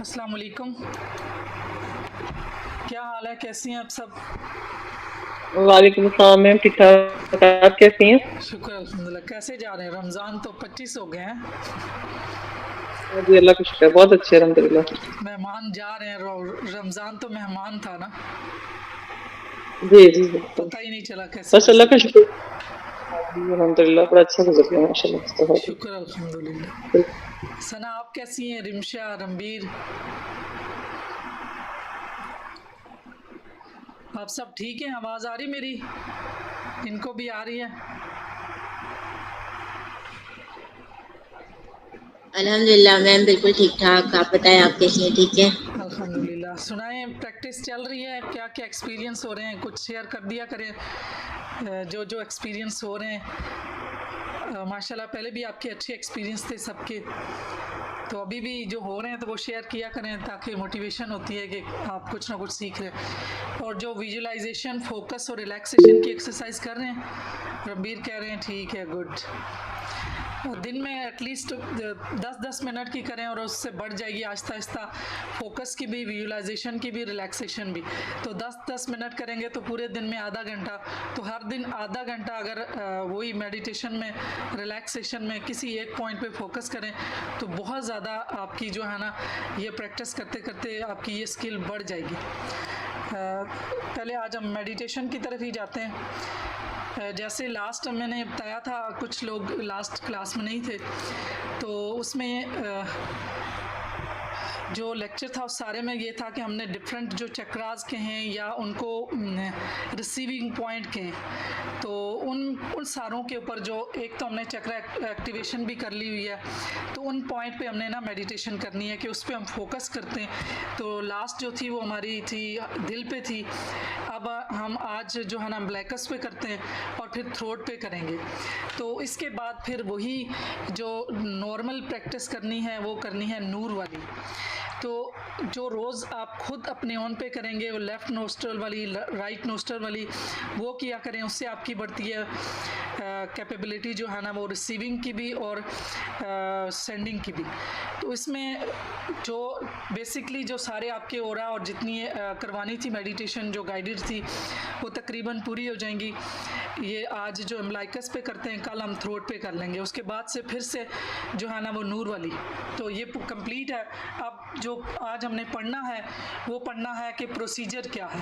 अस्सलाम वालेकुम। क्या हाल है, कैसी हैं आप सब? वालेकुम अस्सलाम मैम, ठीक ठाक। आप कैसी हैं? शुक्र अल्हम्दुलिल्लाह। कैसे जा रहे हैं? रमज़ान तो 25 हो गए हैं। हाँ जी, अल्लाह का शुक्र है, बहुत अच्छे अल्हम्दुलिल्लाह। मेहमान जा रहे हैं। रमज़ान तो मेहमान था ना, जी जी बिल्कुल। पता ही नहीं चला कैसे बस अल्लाह गुजर का गया। शुक्र। हाँ जी, अल्हम्दुलिल्लाह बड़ा अच्छा गुजर गया माशाल्लाह से बहुत ही। शुक्र अल्हम्दुलिल्लाह। सना, आप कैसी हैं? रिमशा, रणबीर, आप सब ठीक हैं? आवाज़ आ रही मेरी? इनको भी आ रही है? अल्हम्दुलिल्लाह मैम, बिल्कुल ठीक ठाक। आप बताएं, आप कैसी हैं? ठीक है। अल्हम्दुलिल्लाह। सुनाएं, प्रैक्टिस चल रही है? क्या क्या एक्सपीरियंस हो रहे हैं? कुछ शेयर कर दिया करें। जो जो एक्सपीरियंस हो रहे हैं, माशाल्लाह पहले भी आपके अच्छे एक्सपीरियंस थे सबके, तो अभी भी जो हो रहे हैं तो वो शेयर किया करें, ताकि मोटिवेशन होती है कि आप कुछ ना कुछ सीख रहे हैं। और जो विजुअलाइजेशन, फोकस और रिलैक्सेशन की एक्सरसाइज कर रहे हैं, रणबीर कह रहे हैं ठीक है, गुड। दिन में एटलीस्ट 10-10 मिनट की करें और उससे बढ़ जाएगी आहिस्ता आहिस्ता। फोकस की भी, विजुअलाइजेशन की भी, रिलैक्सेशन भी। तो 10-10 मिनट करेंगे तो पूरे दिन में आधा घंटा। तो हर दिन आधा घंटा अगर वही मेडिटेशन में, रिलैक्सेशन में किसी एक पॉइंट पे फोकस करें तो बहुत ज़्यादा आपकी जो है ना, ये प्रैक्टिस करते करते आपकी ये स्किल बढ़ जाएगी। पहले आज हम मेडिटेशन की तरफ ही जाते हैं। जैसे लास्ट मैंने बताया था, कुछ लोग लास्ट क्लास में नहीं थे, तो उसमें जो लेक्चर था उस सारे में ये था कि हमने डिफरेंट जो चक्रास के हैं या उनको रिसीविंग पॉइंट के हैं, तो उन सारों के ऊपर जो एक तो हमने चक्र एक्टिवेशन भी कर ली हुई है, तो उन पॉइंट पे हमने ना मेडिटेशन करनी है कि उस पर हम फोकस करते हैं। तो लास्ट जो थी वो हमारी थी दिल पे थी। अब हम आज जो है ना ब्लैकस पे करते हैं और फिर थ्रोट पे करेंगे। तो इसके बाद फिर वही जो नॉर्मल प्रैक्टिस करनी है वो करनी है नूर वाली। तो जो रोज़ आप खुद अपने ऑन पे करेंगे, वो लेफ़्ट नोस्ट्रल वाली, राइट नोस्ट्रल वाली, वो किया करें। उससे आपकी बढ़ती है कैपेबिलिटी जो है ना, वो रिसीविंग की भी और सेंडिंग की भी। तो इसमें जो बेसिकली जो सारे आपके ओरा और जितनी करवानी थी मेडिटेशन जो गाइडेड थी, वो तकरीबन पूरी हो जाएंगी। ये आज जो एम्बलाइकस पे करते हैं, कल हम थ्रोट पे कर लेंगे। उसके बाद से फिर से जो है ना वो नूर वाली। तो ये कंप्लीट है। अब जो आज हमने पढ़ना है वो पढ़ना है कि प्रोसीजर क्या है।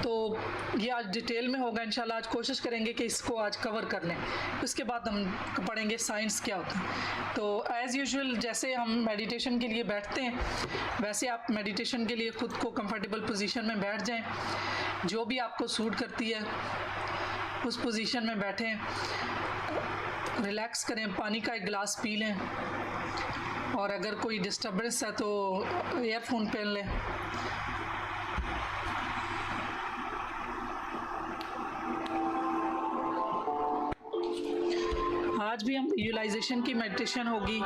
तो ये आज डिटेल में होगा इंशाल्लाह। आज कोशिश करेंगे कि इसको आज कवर कर लें। उसके बाद हम पढ़ेंगे साइंस क्या होता है। तो एज़ यूजुअल जैसे हम मेडिटेशन के लिए बैठते हैं, वैसे आप मेडिटेशन के लिए ख़ुद को कंफर्टेबल पोजीशन में बैठ जाएं, जो भी आपको सूट करती है उस पोजीशन में बैठें, रिलैक्स करें, पानी का एक गिलास पी लें, और अगर कोई डिस्टर्बेंस है तो ईयरफोन पहन लें। आज भी हम विजुअलाइजेशन की मेडिटेशन होगी,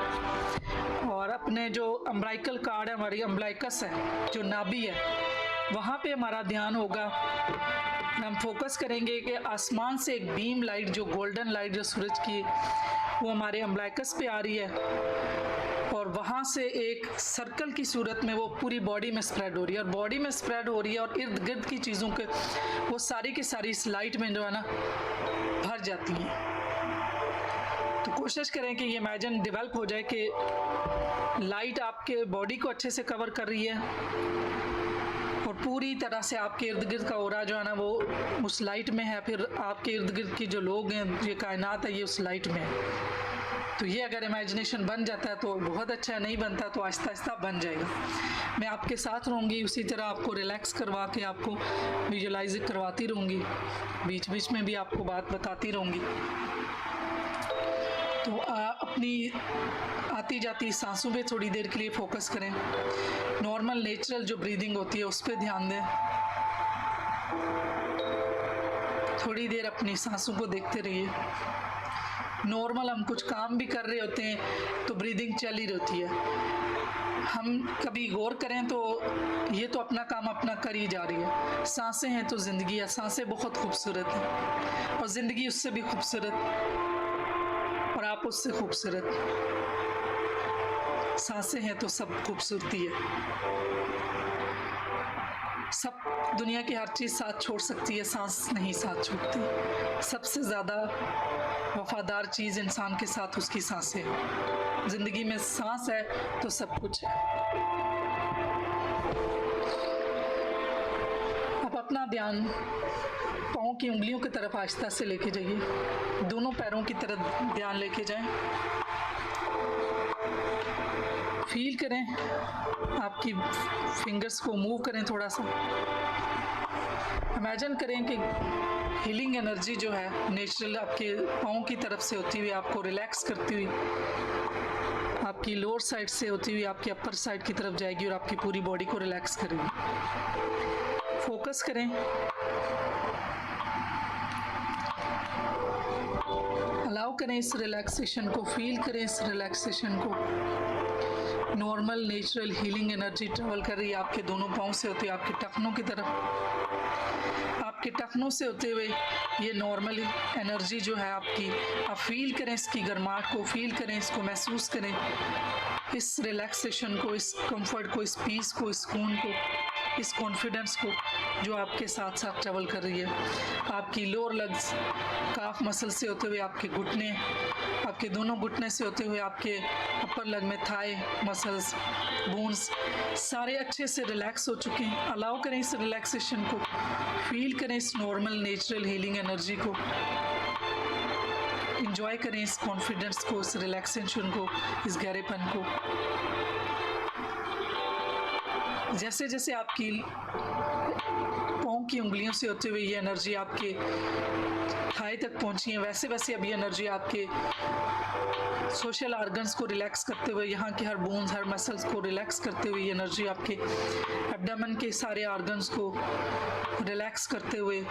और अपने जो अम्ब्लाइकल कार्ड है, हमारी अम्ब्लाइकस है जो नाभि है, वहाँ पे हमारा ध्यान होगा। हम फोकस करेंगे कि आसमान से एक बीम लाइट, जो गोल्डन लाइट जो सूरज की, वो हमारे अम्ब्लाइकस पे आ रही है, और वहाँ से एक सर्कल की सूरत में वो पूरी बॉडी में स्प्रेड हो रही है, और बॉडी में स्प्रेड हो रही है, और इर्द गिर्द की चीज़ों के वो सारी की सारी इस लाइट में जो है ना भर जाती हैं। तो कोशिश करें कि ये इमेजिन डेवलप हो जाए कि लाइट आपके बॉडी को अच्छे से कवर कर रही है, और पूरी तरह से आपके इर्द गिर्द का ओरा जो है ना वो उस लाइट में है। फिर आपके इर्द गिर्द की जो लोग हैं, ये कायनात है, ये उस लाइट में है। तो ये अगर इमेजिनेशन बन जाता है तो बहुत अच्छा है, नहीं बनता तो आहिस्ता आहिस्ता बन जाएगा। मैं आपके साथ रहूँगी, उसी तरह आपको रिलैक्स करवा के आपको विजुअलाइज करवाती रहूँगी, बीच बीच में भी आपको बात बताती रहूँगी। तो अपनी आती जाती सांसों पे थोड़ी देर के लिए फोकस करें। नॉर्मल नेचुरल जो ब्रीदिंग होती है उस पर ध्यान दें। थोड़ी देर अपनी सांसों को देखते रहिए। नॉर्मल हम कुछ काम भी कर रहे होते हैं तो ब्रीदिंग चल ही रहती है। हम कभी गौर करें तो ये तो अपना काम अपना कर ही जा रही है। सांसें हैं तो ज़िंदगी है, सांसें बहुत खूबसूरत हैं, और ज़िंदगी उससे भी खूबसूरत, और आप उससे खूबसूरत। सांसें हैं तो सब खूबसूरती है। सब दुनिया की हर चीज़ साथ छोड़ सकती है, सांस नहीं साथ छोड़ती। सबसे ज़्यादा वफादार चीज़ इंसान के साथ उसकी सांसें है। ज़िंदगी में सांस है तो सब कुछ है। अब अपना ध्यान पाँव की उंगलियों की तरफ आहिस्ता से लेके जाइए। दोनों पैरों की तरफ ध्यान लेके जाएं। फील करें, आपकी फिंगर्स को मूव करें थोड़ा सा। इमेजिन करें कि हीलिंग एनर्जी जो है नेचुरल आपके पाँव की तरफ से होती हुई आपको रिलैक्स करती हुई आपकी लोअर साइड से होती हुई आपकी अपर साइड की तरफ जाएगी और आपकी पूरी बॉडी को रिलैक्स करेगी। फोकस करें, अलाउ करें इस रिलैक्सेशन को, फील करें इस रिलैक्सेशन को। Normal natural healing energy travel कर रही है आपके दोनों पाँव से होती है आपके टखनों की तरफ। आपके टखनों से होते हुए ये नॉर्मल एनर्जी जो है आपकी, आप फील करें इसकी गर्माहट को, फील करें इसको, महसूस करें इस रिलैक्सेशन को, इस कंफर्ट को, इस पीस को, इस सुकून को, इस कॉन्फिडेंस को जो आपके साथ साथ ट्रेवल कर रही है। आपकी लोअर लेग्स काफ मसल से होते हुए आपके घुटने, आपके दोनों घुटने से होते हुए आपके अपर लेग में थाई मसल्स, बोन्स सारे अच्छे से रिलैक्स हो चुके हैं। अलाउ करें इस रिलैक्सेशन को, फील करें इस नॉर्मल नेचुरल हीलिंग एनर्जी को, इंजॉय करें इस कॉन्फिडेंस को, इस रिलैक्सेशन को, इस गहरेपन को। जैसे जैसे आपकी पाँव की उंगलियों से होते हुए ये एनर्जी आपके थाई तक पहुंची है, वैसे वैसे अभी एनर्जी आपके सोशल ऑर्गन्स को रिलैक्स करते हुए, यहाँ के हर बोन्स, हर मसल्स को रिलैक्स करते हुए ये एनर्जी आपके एब्डोमेन के सारे ऑर्गन्स को रिलैक्स करते हुए।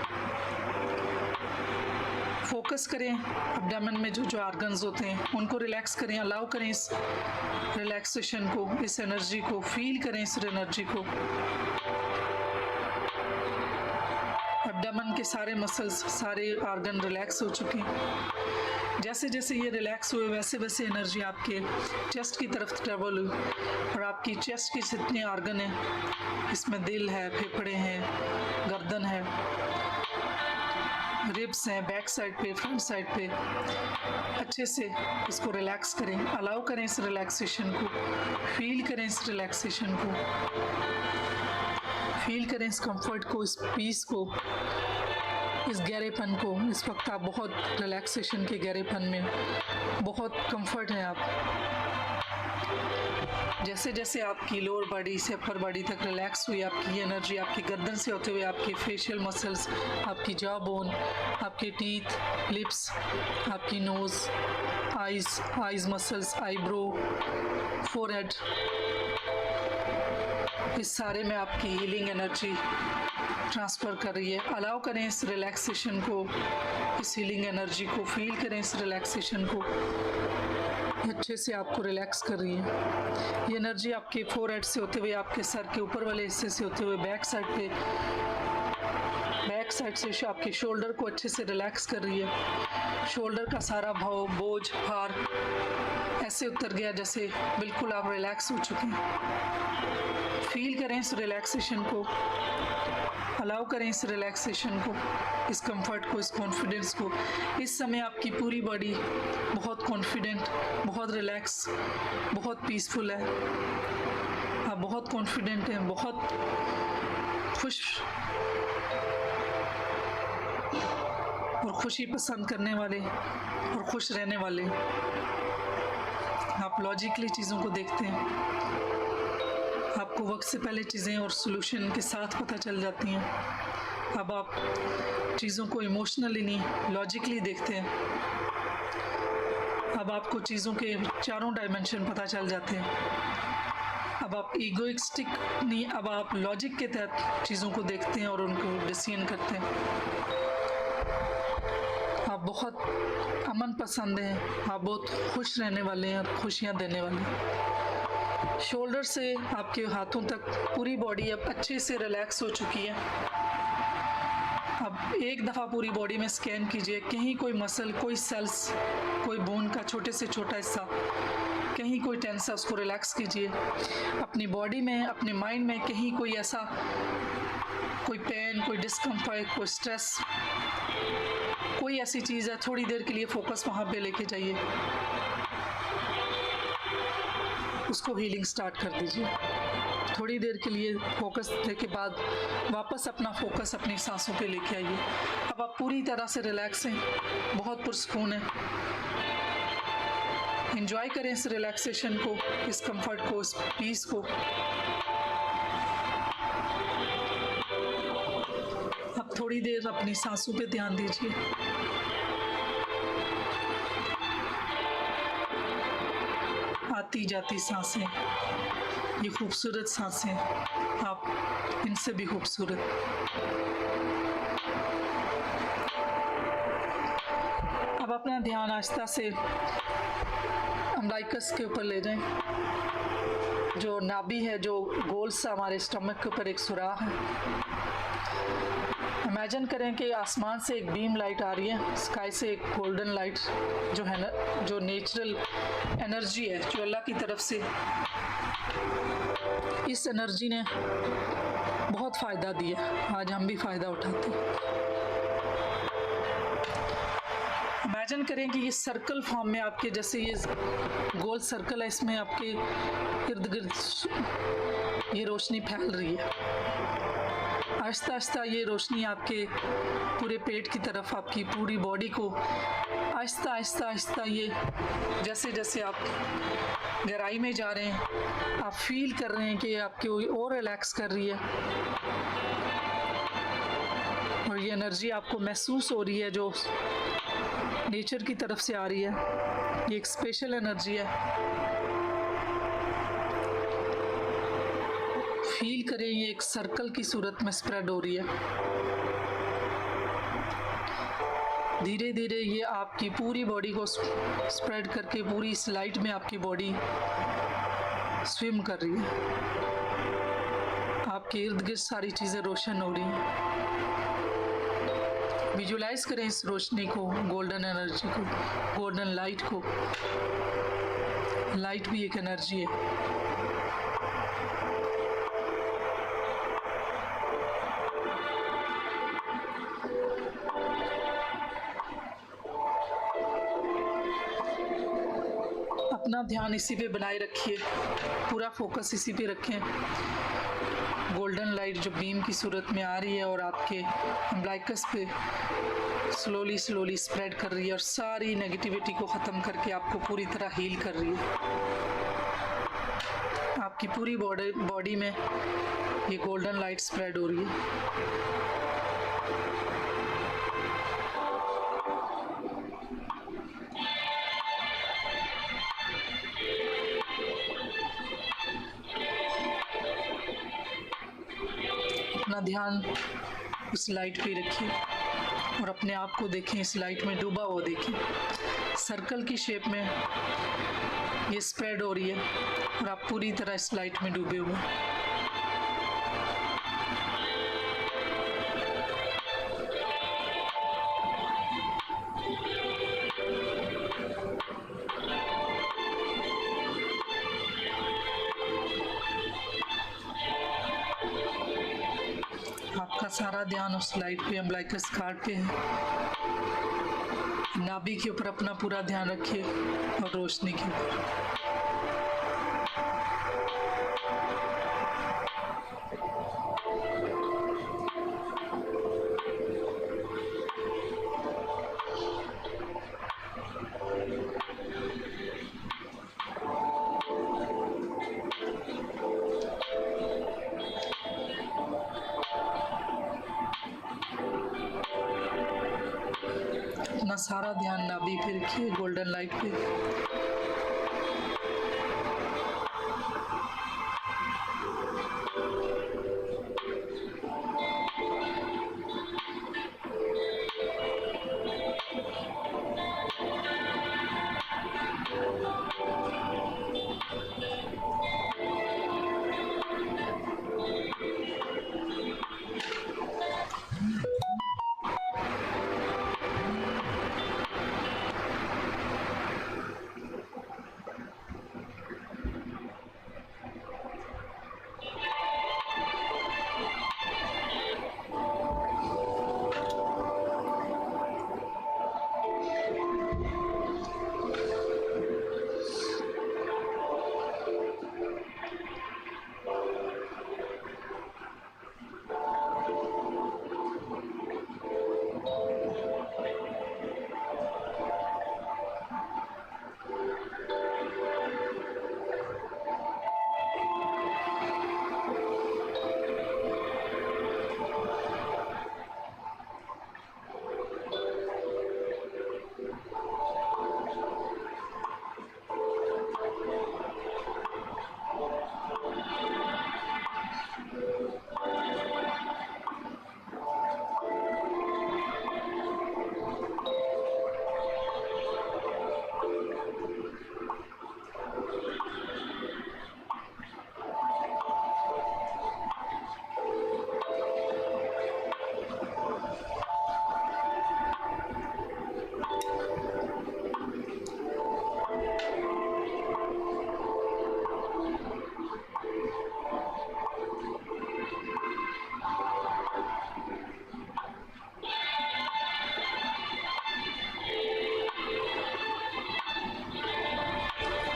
फोकस करें एब्डोमेन में जो जो ऑर्गन्स होते हैं उनको रिलैक्स करें, अलाउ करें इस रिलैक्सेशन को, इस एनर्जी को, फील करें इस एनर्जी को। एब्डोमेन के सारे मसल्स, सारे ऑर्गन रिलैक्स हो चुके हैं। जैसे जैसे ये रिलैक्स हुए वैसे वैसे एनर्जी आपके चेस्ट की तरफ ट्रेवल हुई और आपकी चेस्ट के जितने ऑर्गन हैं, इसमें दिल है, फेफड़े हैं, गर्दन है, रिब्स हैं, बैक साइड पे, फ्रंट साइड पे, अच्छे से इसको रिलैक्स करें, अलाउ करें इस रिलैक्सेशन को, फील करें इस रिलैक्सेशन को, फील करें इस कंफर्ट को, इस पीस को, इस गहरेपन को। इस वक्त आप बहुत रिलैक्सेशन के गहरेपन में, बहुत कंफर्ट है आप। जैसे जैसे आपकी लोअर बॉडी से अपर बॉडी तक रिलैक्स हुई, आपकी ये एनर्जी आपकी गर्दन से होते हुए आपके फेशियल मसल्स, आपकी जॉ बोन, आपके टीथ, लिप्स, आपकी nose, eyes muscles, eyebrow, forehead, इस सारे में आपकी हीलिंग एनर्जी ट्रांसफ़र कर रही है। अलाउ करें इस रिलैक्सेशन को, इस हीलिंग एनर्जी को, फील करें इस रिलैक्सेशन को, अच्छे से आपको रिलैक्स कर रही है। ये एनर्जी आपके फोरहेड से होते हुए आपके सर के ऊपर वाले हिस्से से होते हुए बैक साइड पे, बैक साइड से आपके शोल्डर को अच्छे से रिलैक्स कर रही है। शोल्डर का सारा भाव, बोझ, भार ऐसे उतर गया जैसे बिल्कुल आप रिलैक्स हो चुके हैं। फील करें इस रिलैक्सेशन को, अलाउ करें इस रिलैक्सेशन को, इस कंफर्ट को, इस कॉन्फिडेंस को। इस समय आपकी पूरी बॉडी बहुत कॉन्फिडेंट, बहुत रिलैक्स, बहुत पीसफुल है। आप बहुत कॉन्फिडेंट हैं, बहुत खुश और खुशी पसंद करने वाले और खुश रहने वाले। आप लॉजिकली चीज़ों को देखते हैं, आपको वक्त से पहले चीज़ें और सॉल्यूशन के साथ पता चल जाती हैं। अब आप चीज़ों को इमोशनली नहीं, लॉजिकली देखते हैं। अब आपको चीज़ों के चारों डायमेंशन पता चल जाते हैं। अब आप ईगोइस्टिक नहीं, अब आप लॉजिक के तहत चीज़ों को देखते हैं और उनको डिसीजन करते हैं। आप बहुत अमन पसंद हैं, आप बहुत खुश रहने वाले हैं और खुशियाँ देने वाले हैं। शोल्डर से आपके हाथों तक पूरी बॉडी अब अच्छे से रिलैक्स हो चुकी है। अब एक दफ़ा पूरी बॉडी में स्कैन कीजिए, कहीं कोई मसल, कोई सेल्स, कोई बोन का छोटे से छोटा हिस्सा कहीं कोई टेंस है उसको रिलैक्स कीजिए। अपनी बॉडी में, अपने माइंड में कहीं कोई ऐसा कोई पेन, कोई डिस्कम्फर्ट, कोई स्ट्रेस, कोई ऐसी चीज़ है, थोड़ी देर के लिए फोकस वहाँ पे लेके जाइए, उसको हीलिंग स्टार्ट कर दीजिए। थोड़ी देर के लिए फोकस देने के बाद वापस अपना फोकस अपनी सांसों पे लेके आइए। अब आप पूरी तरह से रिलैक्स हैं, बहुत पुरसकून है। एंजॉय करें इस रिलैक्सेशन को, इस कंफर्ट को, इस पीस को। अब थोड़ी देर अपनी सांसों पे ध्यान दीजिए। आती जाती सांसें, ये खूबसूरत सांसें, आप इनसे भी खूबसूरत। अब अपना ध्यान आहिस्ता से अम्बलाइकस के ऊपर ले जाएं। जो नाभि है, जो गोल सा हमारे स्टमक के ऊपर एक सुराख है। इमेजिन करें कि आसमान से एक बीम लाइट आ रही है, स्काई से एक गोल्डन लाइट जो है ना, जो नेचुरल एनर्जी है, जो अल्लाह की तरफ से, इस एनर्जी ने बहुत फ़ायदा दिया। आज हम भी फ़ायदा उठाते हैं। इमेजिन करें कि ये सर्कल फॉर्म में आपके, जैसे ये गोल सर्कल है, इसमें आपके इर्द गिर्द ये रोशनी फैल रही है। आहिस्ता आहिस्ता ये रोशनी आपके पूरे पेट की तरफ, आपकी पूरी बॉडी को आहिस्ता आहिस्ता आहिस्ता, ये जैसे जैसे आप गहराई में जा रहे हैं, आप फील कर रहे हैं कि आपके और रिलैक्स कर रही है, और ये एनर्जी आपको महसूस हो रही है जो नेचर की तरफ से आ रही है। ये एक स्पेशल एनर्जी है। फील करें, ये एक सर्कल की सूरत में स्प्रेड हो रही है। धीरे धीरे ये आपकी पूरी बॉडी को स्प्रेड करके पूरी इस लाइट में आपकी बॉडी स्विम कर रही है। आपके इर्द गिर्द सारी चीज़ें रोशन हो रही हैं। विजुलाइज करें इस रोशनी को, गोल्डन एनर्जी को, गोल्डन लाइट को। लाइट भी एक एनर्जी है। अपना ध्यान इसी पे बनाए रखिए, पूरा फोकस इसी पे रखें। गोल्डन लाइट जो बीम की सूरत में आ रही है और आपके अम्बलाइकस पे स्लोली स्लोली स्प्रेड कर रही है, और सारी नेगेटिविटी को ख़त्म करके आपको पूरी तरह हील कर रही है। आपकी पूरी बॉडी में ये गोल्डन लाइट स्प्रेड हो रही है। अपना ध्यान उस लाइट पे रखिए और अपने आप को देखें, इस लाइट में डूबा हुआ देखें। सर्कल की शेप में ये स्प्रेड हो रही है और आप पूरी तरह इस लाइट में डूबे हुए हैं। आपका सारा ध्यान उस लाइट पे, अम्बलाइकस कार्ड पे है। नाभि के ऊपर अपना पूरा ध्यान रखिए और रोशनी के ऊपर। अपना सारा ध्यान नाभि पे रखिए, गोल्डन लाइट पे।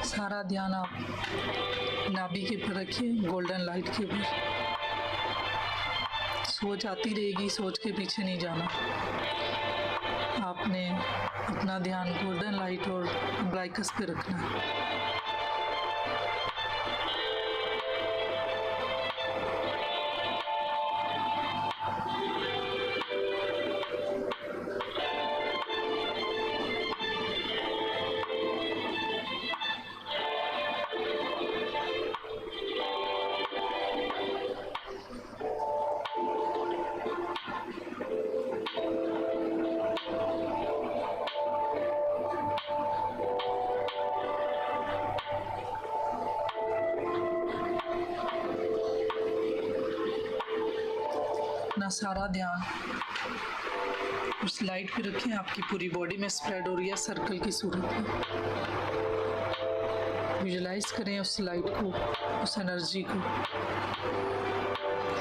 सारा ध्यान आप नाभि के ऊपर रखिए, गोल्डन लाइट के ऊपर। सोच आती रहेगी, सोच के पीछे नहीं जाना। आपने अपना ध्यान गोल्डन लाइट और ब्राइकस पे रखना है। अपना सारा ध्यान उस लाइट पे रखें, आपकी पूरी बॉडी में स्प्रेड हो रही है सर्कल की सूरत में। विजुलाइज करें उस लाइट को, उस एनर्जी को,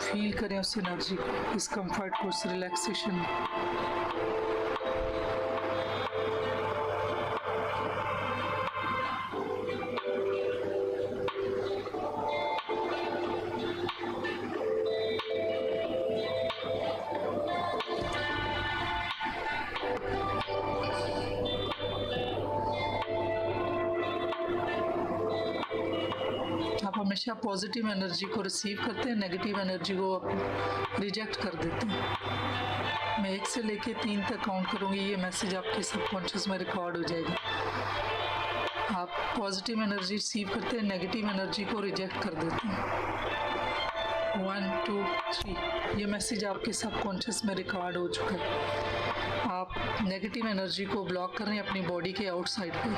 फील करें उस एनर्जी को, इस कंफर्ट को, उस रिलैक्सेशन को। आप हमेशा पॉजिटिव एनर्जी को रिसीव करते हैं, नेगेटिव एनर्जी को रिजेक्ट कर देते हैं। मैं 1 से लेके 3 तक काउंट करूँगी, ये मैसेज आपके सबकॉन्शियस में रिकॉर्ड हो जाएगा। आप पॉजिटिव एनर्जी रिसीव करते हैं, नेगेटिव एनर्जी को रिजेक्ट कर देते हैं। 1 2 3 ये मैसेज आपके सबकॉन्शियस में रिकॉर्ड हो चुका है। आप नेगेटिव एनर्जी को ब्लॉक कर रहे हैं अपनी बॉडी के आउटसाइड पे।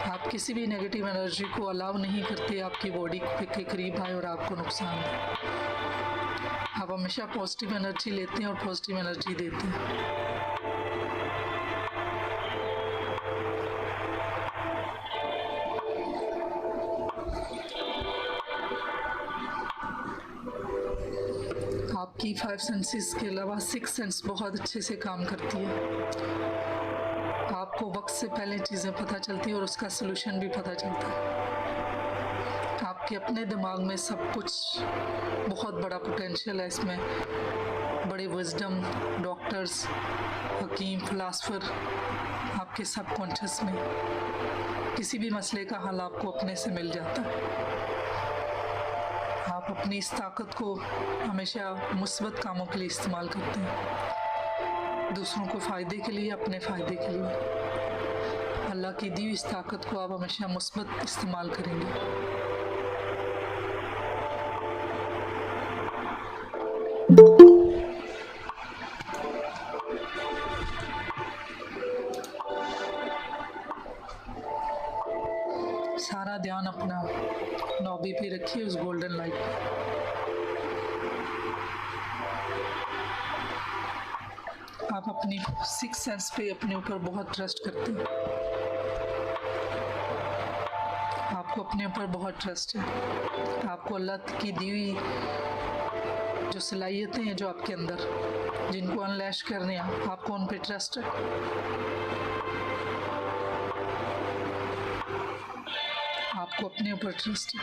आप किसी भी नेगेटिव एनर्जी को अलाउ नहीं करते आपकी बॉडी के करीब आए और आपको नुकसान दे। आप हमेशा पॉजिटिव एनर्जी लेते हैं और पॉजिटिव एनर्जी देते हैं। आपकी 5 सेंसेस के अलावा 6 सेंस बहुत अच्छे से काम करती है। आपको वक्त से पहले चीज़ें पता चलती है और उसका सलूशन भी पता चलता है। आपके अपने दिमाग में सब कुछ बहुत बड़ा पोटेंशियल है, इसमें बड़े विजडम डॉक्टर्स, हकीम, फिलासफर आपके सबकॉन्शियस में किसी भी मसले का हल आपको अपने से मिल जाता है। आप अपनी इस ताकत को हमेशा मुस्बत कामों के लिए इस्तेमाल करते हैं, दूसरों को फ़ायदे के लिए, अपने फ़ायदे के लिए। अल्लाह की दी हुई इस ताकत को आप हमेशा मुस्बत इस्तेमाल करेंगे। सारा ध्यान अपना नॉबी पे रखिए, उस गोल्डन लाइट पे। आप अपनी 6 सेंस पे अपने ऊपर बहुत ट्रस्ट करते हैं। आपको अपने ऊपर बहुत ट्रस्ट है। आपको अल्लाह की दी हुई जो सलाहियतें हैं जो आपके अंदर, जिनको अनलैश करने हैं, आपको उन पे ट्रस्ट है। आपको अपने ऊपर ट्रस्ट है,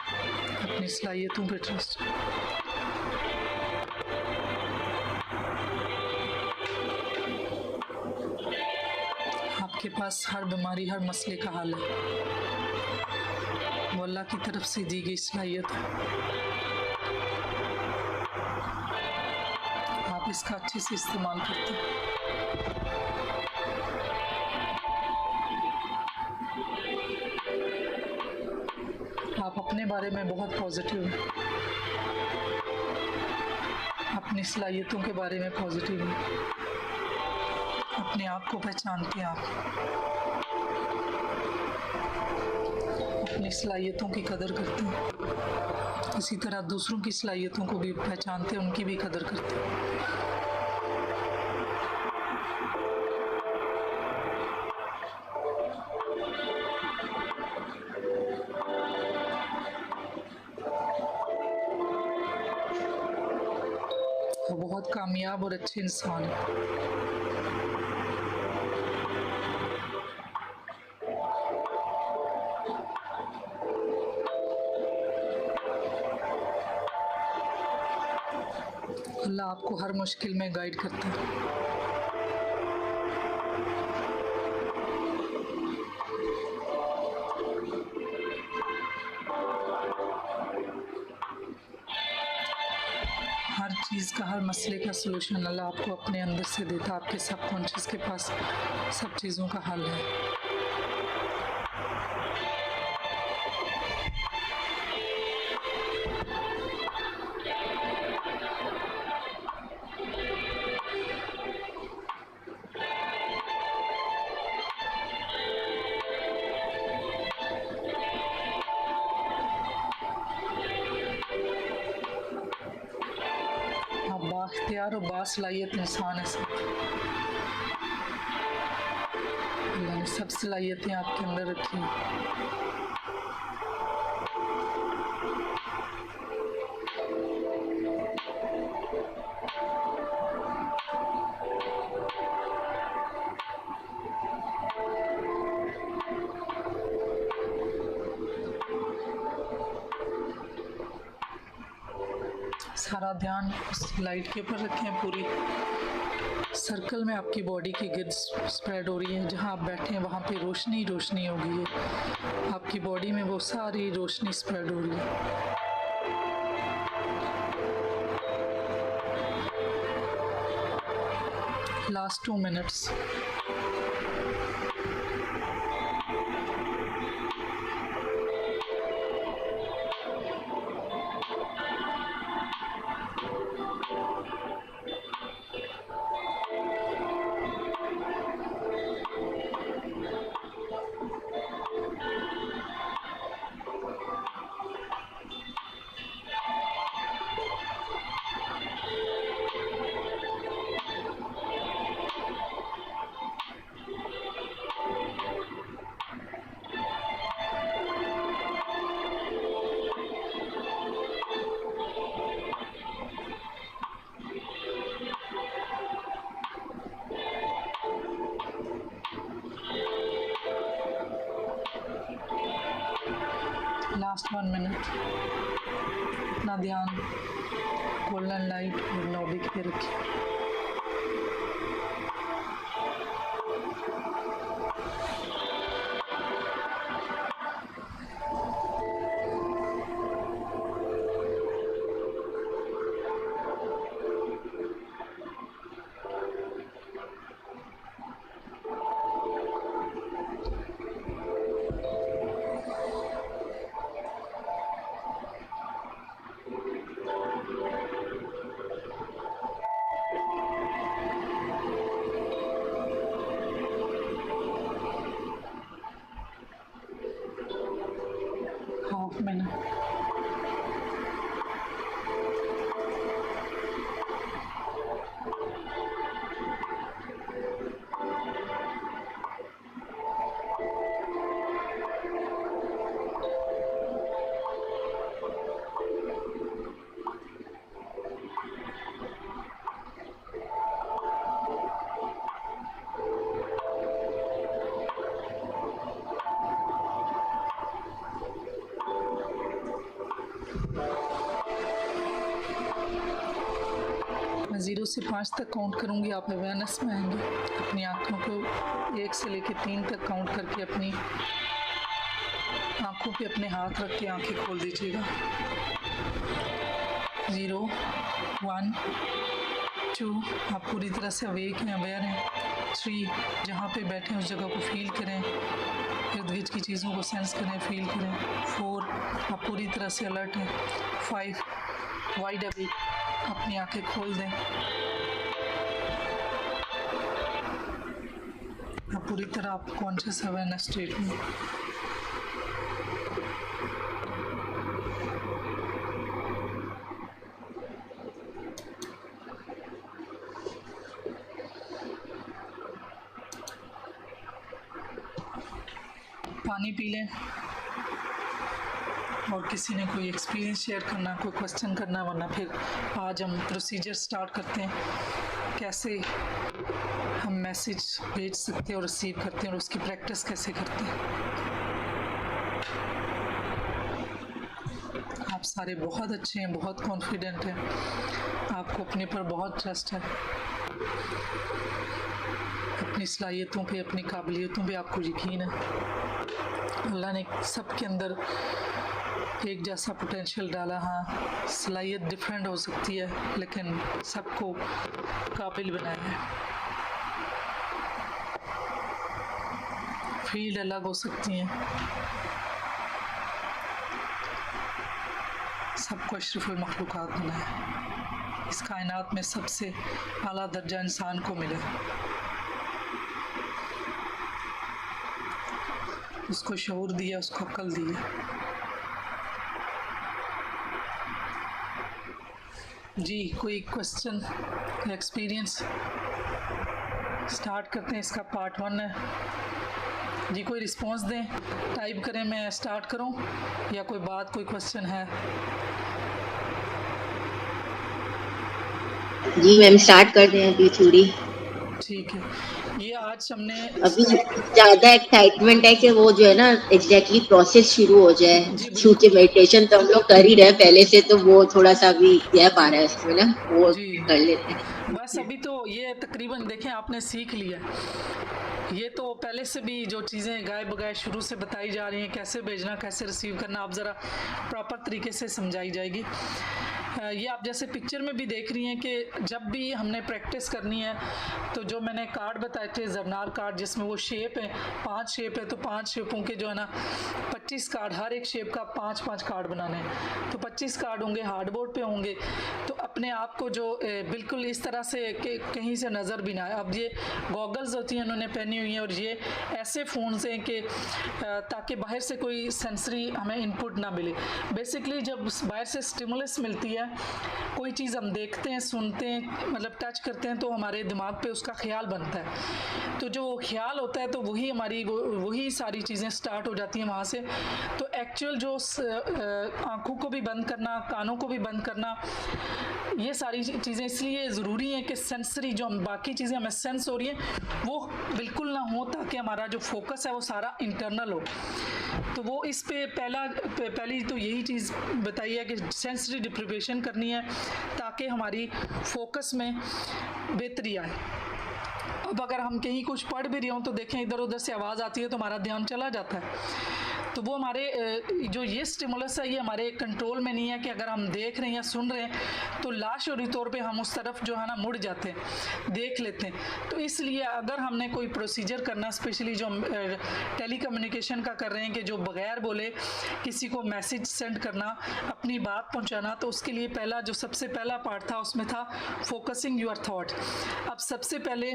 अपनी सलाहियतों पे ट्रस्ट है। आपके पास हर बीमारी, हर मसले का हल है। वो अल्लाह की तरफ से दी गई सलाहियत है। आप इसका अच्छे से इस्तेमाल करते हैं। आप अपने बारे में बहुत पॉजिटिव हैं, अपनी सलाहियतों के बारे में पॉजिटिव हैं, अपने आप को पहचानते हैं। आप अपनी सलाहियतों की कदर करते हैं, इसी तरह दूसरों की सलाहियतों को भी पहचानते हैं, उनकी भी कदर करते हैं। वो बहुत कामयाब और अच्छे इंसान हैं। अल्लाह आपको हर मुश्किल में गाइड करता है। हर चीज़ का, हर मसले का सलूशन अल्लाह आपको अपने अंदर से देता है। आपके सबकॉन्शियस के पास सब चीज़ों का हल है। आप बाख्तियार और बासलाहियत इंसान है सब। अल्लाह ने सब सलाहियतें आपके अंदर रखी हैं। सारा ध्यान उस लाइट के ऊपर रखें। पूरी सर्कल में आपकी बॉडी की गिर्द स्प्रेड हो रही है। जहाँ आप बैठे हैं वहाँ पे रोशनी रोशनी हो गई है। आपकी बॉडी में वो सारी रोशनी स्प्रेड हो रही है। Last 2 minutes. Last 1 minute. अपना ध्यान गोल्डन लाइट और नॉबिक पे रखिए। Half minute. मैं 0 से 5 तक काउंट करूँगी। आप अवेयरनेस में आएंगे। अपनी आँखों को 1 से लेकर 3 तक काउंट करके अपनी आँखों पे अपने हाथ रख के आँखें खोल दीजिएगा। 0, 1, 2। आप पूरी तरह से अवेक हैं, अवेयर हैं। 3, जहाँ पे बैठे उस जगह को फील करें, इर्द गिर्द की चीज़ों को सेंस करें, फील करें। 4, आप पूरी तरह से अलर्ट हैं। 5, वाइड अवेक, अपनी आंखें खोल दें। आप पूरी तरह आप कॉन्शियस अवेयरनेस स्टेट में। पानी पी लें। और किसी ने कोई एक्सपीरियंस शेयर करना, कोई क्वेश्चन करना, वरना फिर आज हम प्रोसीजर स्टार्ट करते हैं। कैसे हम मैसेज भेज सकते हैं और रिसीव करते हैं और उसकी प्रैक्टिस कैसे करते हैं। आप आप सारे बहुत अच्छे हैं, बहुत कॉन्फिडेंट हैं, आपको अपने पर बहुत ट्रस्ट है, अपनी सलाहियतों पे, अपनी काबिलियतों पे आपको यकीन है। अल्लाह ने सबके अंदर एक जैसा पोटेंशियल डाला। हाँ, सलाहियत डिफरेंट हो सकती है लेकिन सबको काबिल बनाया है। फील्ड अलग हो सकती हैं, सबको अशरफुल मखलूक़ात बनाया। इस कायनात में सबसे आला दर्जा इंसान को मिला, उसको शऊर दिया, उसको अक्ल दी है। जी, कोई क्वेश्चन, एक्सपीरियंस? स्टार्ट करते हैं, इसका पार्ट 1 है। जी, कोई रिस्पांस दें, टाइप करें, मैं स्टार्ट करूं या कोई बात, कोई क्वेश्चन है? जी मैम स्टार्ट कर दें अभी थोड़ी। ठीक है, ये आज हमने अभी ज्यादा एक्साइटमेंट है कि वो जो है ना एग्जैक्टली प्रोसेस शुरू हो जाए। जी क्योंकि मेडिटेशन तो हम लोग कर ही रहे हैं पहले से, तो वो थोड़ा सा भी गैप आ रहा है इसमें ना, वो जी, कर लेते हैं। बस अभी तो ये तकरीबन देखें आपने सीख लिया। ये तो पहले से भी जो चीज़ें गाय बगाए शुरू से बताई जा रही हैं, कैसे भेजना, कैसे रिसीव करना, आप ज़रा प्रॉपर तरीके से समझाई जाएगी। ये आप जैसे पिक्चर में भी देख रही हैं कि जब भी हमने प्रैक्टिस करनी है तो जो मैंने कार्ड बताए थे, जरनार कार्ड, जिसमें वो शेप है, 5 शेप है, तो 5 शेपों के जो है ना 25 कार्ड, हर एक शेप का 5-5 कार्ड बनाने हैं। तो 25 कार्ड होंगे, हार्डबोर्ड पे होंगे। तो अपने आप को जो बिल्कुल इस तरह से कि कहीं से नज़र भी ना आए। अब ये गॉगल्स होती हैं, उन्होंने पहनी हुई हैं, और ये ऐसे फ़ोन्स हैं कि ताकि बाहर से कोई सेंसरी हमें इनपुट ना मिले। बेसिकली जब बाहर से स्टिमुलस मिलती है, कोई चीज़ हम देखते हैं, सुनते हैं, मतलब टच करते हैं, तो हमारे दिमाग पे उसका ख्याल बनता है। तो जो ख्याल होता है तो वही हमारी वही सारी चीज़ें स्टार्ट हो जाती हैं वहाँ से। तो एक्चुअल जो आँखों को भी बंद करना, कानों को भी बंद करना, ये सारी चीज़ें इसलिए ज़रूरी हैं कि सेंसरी जो बाकी चीज़ें हमें सेंस हो रही हैं वो बिल्कुल ना हो, ताकि हमारा जो फोकस है वो सारा इंटरनल हो। तो वो इस पे पहली तो यही चीज़ बताई है कि सेंसरी डिप्रिवेशन करनी है ताकि हमारी फोकस में बेहतरी आए। अब अगर हम कहीं कुछ पढ़ भी रहे हों तो देखें इधर उधर से आवाज़ आती है तो हमारा ध्यान चला जाता है। तो वो हमारे जो ये स्टिमुलस है ये हमारे कंट्रोल में नहीं है कि अगर हम देख रहे हैं या सुन रहे हैं तो लाशऊरी तौर पे हम उस तरफ जो है ना मुड़ जाते हैं, देख लेते हैं। तो इसलिए अगर हमने कोई प्रोसीजर करना, स्पेशली जो हम टेलीकम्युनिकेशन का कर रहे हैं कि जो बगैर बोले किसी को मैसेज सेंड करना, अपनी बात पहुंचाना, तो उसके लिए जो सबसे पहला पार्ट था उसमें था फोकसिंग योर थॉट। अब सबसे पहले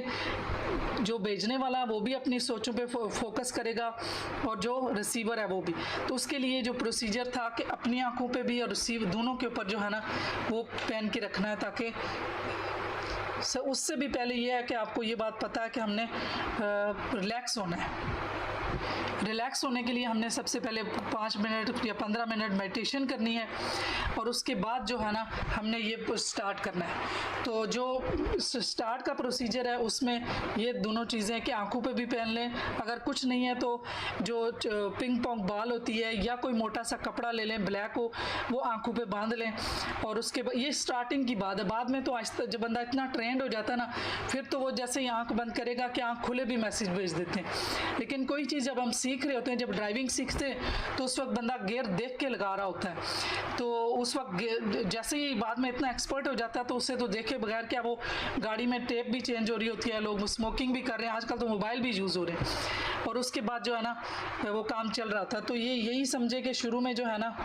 जो भेजने वाला वो भी अपनी सोचों पे फोकस करेगा और जो रिसीवर है वो भी। तो उसके लिए जो प्रोसीजर था कि अपनी आंखों पे भी और रिसीव दोनों के ऊपर जो है ना वो पहन के रखना है, ताकि उससे भी पहले ये है कि आपको ये बात पता है कि हमने रिलैक्स होना है। रिलैक्स होने के लिए हमने सबसे पहले 5 मिनट या 15 मिनट मेडिटेशन करनी है और उसके बाद जो है ना हमने ये स्टार्ट करना है। तो जो स्टार्ट का प्रोसीजर है उसमें ये दोनों चीज़ें कि आंखों पे भी पहन लें, अगर कुछ नहीं है तो जो पिंग पोंग बॉल होती है या कोई मोटा सा कपड़ा ले लें ब्लैक हो, वो आंखों पे बांध लें। और उसके बाद ये स्टार्टिंग की बात है, बाद में तो आज तक जब बंदा इतना ट्रेंड हो जाता है ना, फिर तो वो जैसे ही आंख बंद करेगा कि आंख खुले भी मैसेज भेज देते हैं। लेकिन कोई चीज़ जब हम सीख रहे होते हैं, जब ड्राइविंग सीखते हैं तो उस वक्त बंदा गियर देख के लगा रहा होता है। तो उस वक्त जैसे ही बाद में इतना एक्सपर्ट हो जाता है तो उससे तो देखे बगैर क्या वो गाड़ी में टेप भी चेंज हो रही होती है, लोग स्मोकिंग भी कर रहे हैं, आजकल तो मोबाइल भी यूज़ हो रहे हैं, और उसके बाद जो है ना वो काम चल रहा था। तो यही समझे कि शुरू में जो है ना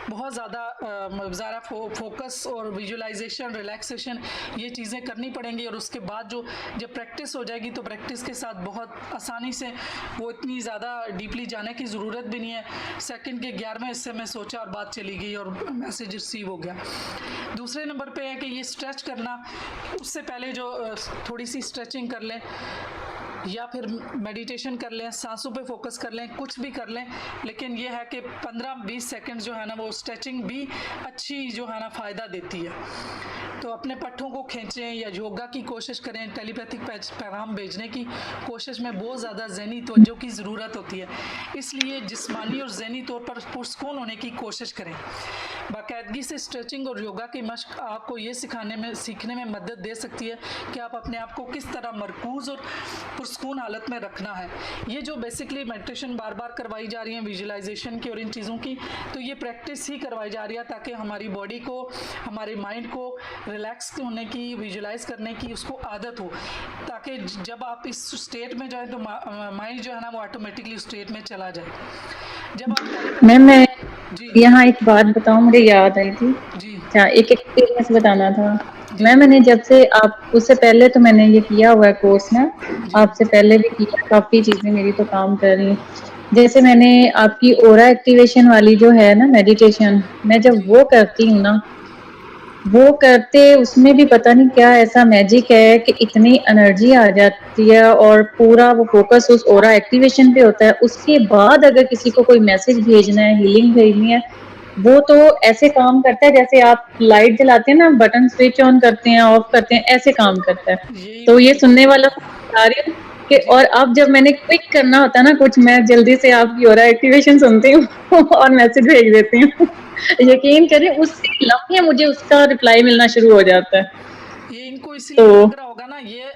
बहुत ज़्यादा फोकस और विजुअलाइजेशन, रिलैक्सेशन ये चीज़ें करनी पड़ेंगी। और उसके बाद जब प्रैक्टिस हो जाएगी तो प्रैक्टिस के साथ बहुत आसानी से वो इतनी ज़्यादा डीपली जाने की ज़रूरत भी नहीं है। सेकंड के 11वें हिस्से में सोचा और बात चली गई और मैसेज रिसीव हो गया। दूसरे नंबर पे है कि ये स्ट्रेच करना, उससे पहले जो थोड़ी सी स्ट्रेचिंग कर लें या फिर मेडिटेशन कर लें, सांसों पे फोकस कर लें, कुछ भी कर लें, लेकिन ये है कि 15-20 सेकंड जो है ना वो स्ट्रेचिंग भी अच्छी जो है ना फ़ायदा देती है। तो अपने पट्टों को खींचें या योगा की कोशिश करें, टेलीपैथिक पैगाम भेजने की कोशिश में बहुत ज़्यादा ज़हनी तवज्जो की ज़रूरत होती है, इसलिए जिस्मानी और ज़हनी तौर पर पुरस्कून होने की कोशिश करें। बाकायदगी से स्ट्रेचिंग और योगा की मशक आपको ये सीखने में मदद दे सकती है कि आप अपने आप को किस तरह मरकूज़ और पुरस्कून हालत में रखना है। ये जो बेसिकली मेडिटेशन बार बार करवाई जा रही है विजुअलाइजेशन की और इन चीज़ों की, तो ये प्रैक्टिस ही करवाई जा रही है ताकि हमारी बॉडी को, हमारे माइंड को रिलैक्स होने की, विजुअलाइज करने की उसको आदत हो, ताकि जब आप इस स्टेट में जाए तो माइंड जो है ना वो ऑटोमेटिकली स्टेट में चला जाए। जब आप मैम मैं जी यहाँ एक बात बताऊँ, मुझे याद आई थी। जी अच्छा, एक एक्सपीरियंस बताना था। मैंने जब से आप उससे पहले तो मैंने ये किया हुआ है कोर्स ना, आपसे पहले भी किया, काफी चीजें मेरी तो काम कर रही हैं। जैसे मैंने आपकी ओरा एक्टिवेशन वाली जो है ना मेडिटेशन, मैं जब वो करती हूँ ना, वो करते उसमें भी पता नहीं क्या ऐसा मैजिक है कि इतनी एनर्जी आ जाती है और पूरा वो फोकस उस ओरा एक्टिवेशन पे होता है। उसके बाद अगर किसी को कोई मैसेज भेजना है, हीलिंग भेजनी है, वो तो ऐसे काम करता है जैसे आप लाइट जलाते हैं ना, बटन स्विच ऑन करते हैं, ऑफ करते हैं, ऐसे काम करता है। यही तो मैं ये सुनने वाला जी बता रही हूँ कि, और अब जब मैंने क्विक करना होता है ना कुछ, मैं जल्दी से आपकी ओरा एक्टिवेशन सुनती हूँ और मैसेज भेज देती हूँ। यकीन करें उसी लम्हे मुझे उसका रिप्लाई मिलना शुरू हो जाता है। ये इनको इसीलिए तो लग रहा होगा ना, ये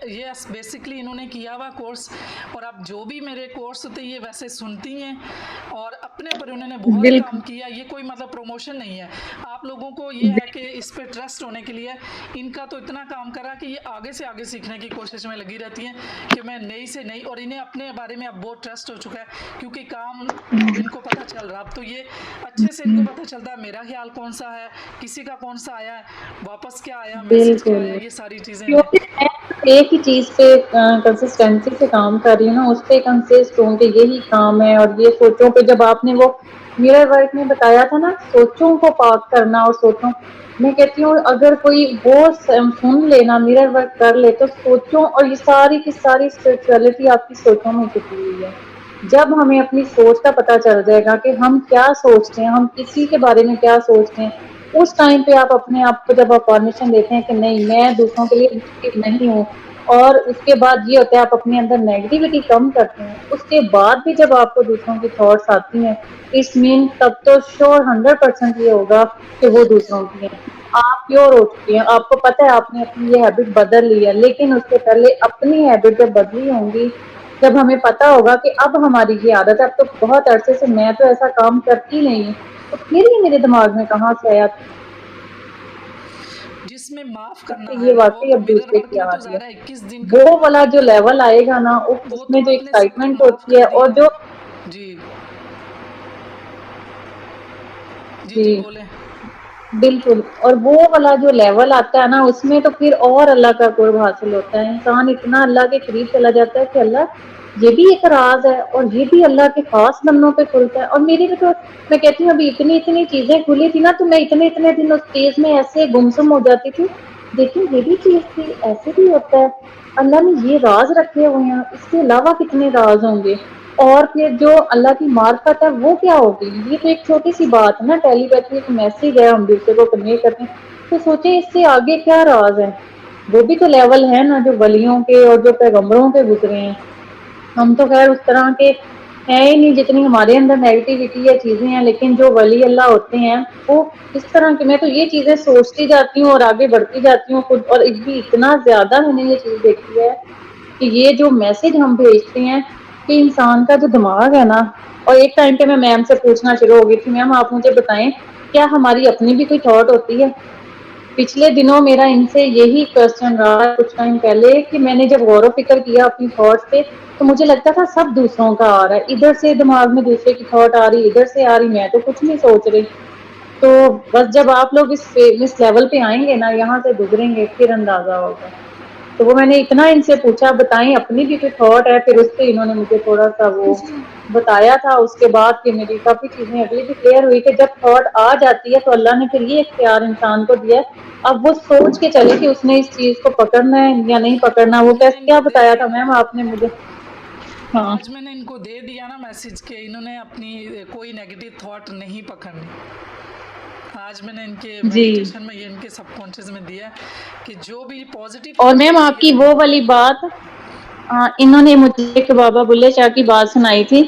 बेसिकली इन्होंने किया हुआ कोर्स, और अब जो भी मेरे कोर्स होते हैं ये वैसे सुनती हैं और अपने पर उन्होंने बहुत काम बिल्कुल किया। ये कोई मतलब प्रमोशन नहीं है, आप लोगों को ये है कि इस पे ट्रस्ट होने के लिए इनका तो इतना काम करा कि ये आगे से आगे सीखने की कोशिश में लगी रहती हैं कि मैं नई से नई, और इन्हें अपने बारे में अब बहुत ट्रस्ट हो चुका है क्योंकि काम अब इनको पता चल रहा। अब तो ये अच्छे से इनको पता चलता है मेरा ख्याल कौन सा है, किसी का कौन सा आया है, वापस क्या आया, मैसेज क्या आया, बिल्कुल, ये सारी चीज़ें इन्हें क्योंकि मैं एक ही चीज पे कंसिस्टेंसी से काम कर रही हूँ ना, उस पे कंसिस्ट हूँ कि यही काम है। और ये सोचों पे, जब आपने वो मिरर वर्क में बताया था ना, सोचों को पाक करना, और सोचों, मैं कहती हूँ अगर कोई वो सुन लेना, मिरर वर्क कर ले, तो सोचों, और ये सारी की सारी स्पिरिचुअलिटी आपकी सोचों में छुपी हुई है। जब हमें अपनी सोच का पता चल जाएगा कि हम क्या सोचते हैं, हम किसी के बारे में क्या सोचते हैं, उस टाइम पे आप अपने आप को जब अफर्मेशन देते हैं कि नहीं, मैं दूसरों के लिए नेगेटिव नहीं हूँ, और उसके बाद ये होता है आप अपने अंदर नेगेटिविटी कम करते हैं, उसके बाद भी जब आपको दूसरों की थॉट्स आती हैं, इस मीन तब तो श्योर 100% ये होगा कि वो दूसरों की हैं। आप प्योर हो चुकी हैं, आपको पता है आपने अपनी ये हैबिट बदल ली है, लेकिन उसके पहले अपनी हैबिट जब बदली होंगी, जब हमें पता होगा कि अब हमारी ये आदत है, अब तो बहुत अरसे से मैं तो ऐसा काम करती नहीं हूँ, तो फिर ये मेरे दिमाग में कहाँ से आया, जिसमें माफ करना कि है ये वो वाकई तो अब मिरर दूसरे वर्क की में आ तो रही है। ज़्यादा 21 दिन का वो वाला जो लेवल आएगा ना, वो तो उसमें जो अपने सबको एक्साइटमेंट माफ होती कर है, दिया और है। जो जी जी जी जी बोले। बिल्कुल, और वो वाला जो लेवल आता है ना, उसमें तो फिर और अल्लाह का कुर्ब हासिल होता है। इंसान इतना अल्लाह के करीब चला जाता है कि अल्लाह, ये भी एक राज है, और ये भी अल्लाह के खास बंदों पे खुलता है। और मेरी भी तो, मैं कहती हूँ अभी इतनी इतनी चीजें खुली थी ना, तो मैं इतने इतने दिन उस चीज में ऐसे गुमसुम हो जाती थी, देखिए ये भी चीज थी, ऐसे भी होता है, अल्लाह ने ये राज रखे हुए हैं, इसके अलावा कितने राज होंगे। और फिर जो अल्लाह की मार्फत है वो क्या होगी, ये तो एक छोटी सी बात है ना, टेलीपैथी एक मैसेज है, हम दूसरे को कन्वे करते हैं, तो सोचे इससे आगे क्या राज है। वो भी तो लेवल है ना, जो वलियों के और जो पैगंबरों के गुजरे हैं। हम तो खैर उस तरह के हैं ही नहीं जितनी हमारे अंदर नेगेटिविटी या चीजें हैं, लेकिन जो वली अल्लाह होते हैं वो इस तरह के, मैं तो ये चीजें सोचती जाती हूँ और आगे बढ़ती जाती हूँ खुद, और भी इतना ज्यादा मैंने ये चीज देखी है कि ये जो मैसेज हम भेजते हैं, कि इंसान का जो दिमाग है ना, और एक टाइम पे मैं मैम से पूछना शुरू हो गई थी, मैम आप मुझे बताएं, क्या हमारी अपनी भी कोई थॉट होती है। पिछले दिनों मेरा इनसे यही क्वेश्चन रहा है कुछ टाइम पहले, कि मैंने जब गौर फिक्र किया अपनी थॉट्स पे, तो मुझे लगता था सब दूसरों का आ रहा है, इधर से दिमाग में दूसरे की थॉट आ रही, इधर से आ रही, मैं तो कुछ नहीं सोच रही। तो बस जब आप लोग इस लेवल पे आएंगे ना, यहाँ से गुजरेंगे, फिर अंदाजा होगा। तो वो मैंने इतना इनसे पूछा, बताएं अपनी भी कोई थॉट है, फिर उस पे इन्होंने मुझे थोड़ा सा वो बताया था। उसके बाद फिर मेरी काफी चीजें अगली भी क्लियर हुई कि जब थॉट आ जाती है तो अल्लाह ने फिर ये इख्तियार इंसान को दिया है, अब वो सोच के चले कि उसने इस चीज को पकड़ना है या नहीं पकड़ना। वो आज मैंने कैसे, क्या इनको दे बताया था दिया मैम आपने मुझे। हाँ आज मैंने इनको दे दिया ना मैसेज के, इन्होंने अपनी कोई नेगेटिव थॉट नहीं पकड़नी। आज मैंने इनके जी। मेडिटेशन में ये इनके सबकॉन्शियस में दिया है कि जो भी पॉजिटिव और मैम आपकी वो वाली बात इन्होंने मुझे एक बाबा बुल्ले शाह की बात सुनाई थी,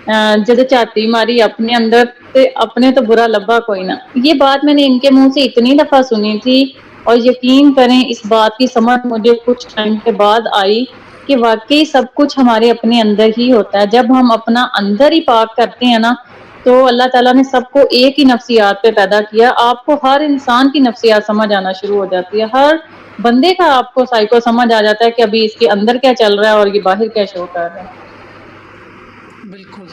जद झाती मारी अपने अंदर ते अपने तो बुरा लब्बा कोई ना। ये बात मैंने इनके मुंह से इतनी दफा सुनी थी और यकीन करें इस बात की समझ मुझे कुछ टाइम के बाद आई कि वाकई सब कुछ हमारे अपने अंदर ही होता है। जब हम अपना अंदर ही पाक करते हैं ना, तो अल्लाह ताला ने सबको एक ही नफ्सियात पे पैदा किया। आपको हर इंसान की नफ्सियात समझ आना शुरू हो जाती है, हर बंदे का आपको साइको समझ आ जाता है कि अभी इसके अंदर क्या चल रहा है और ये बाहर क्या शो कर रहा है। बिल्कुल।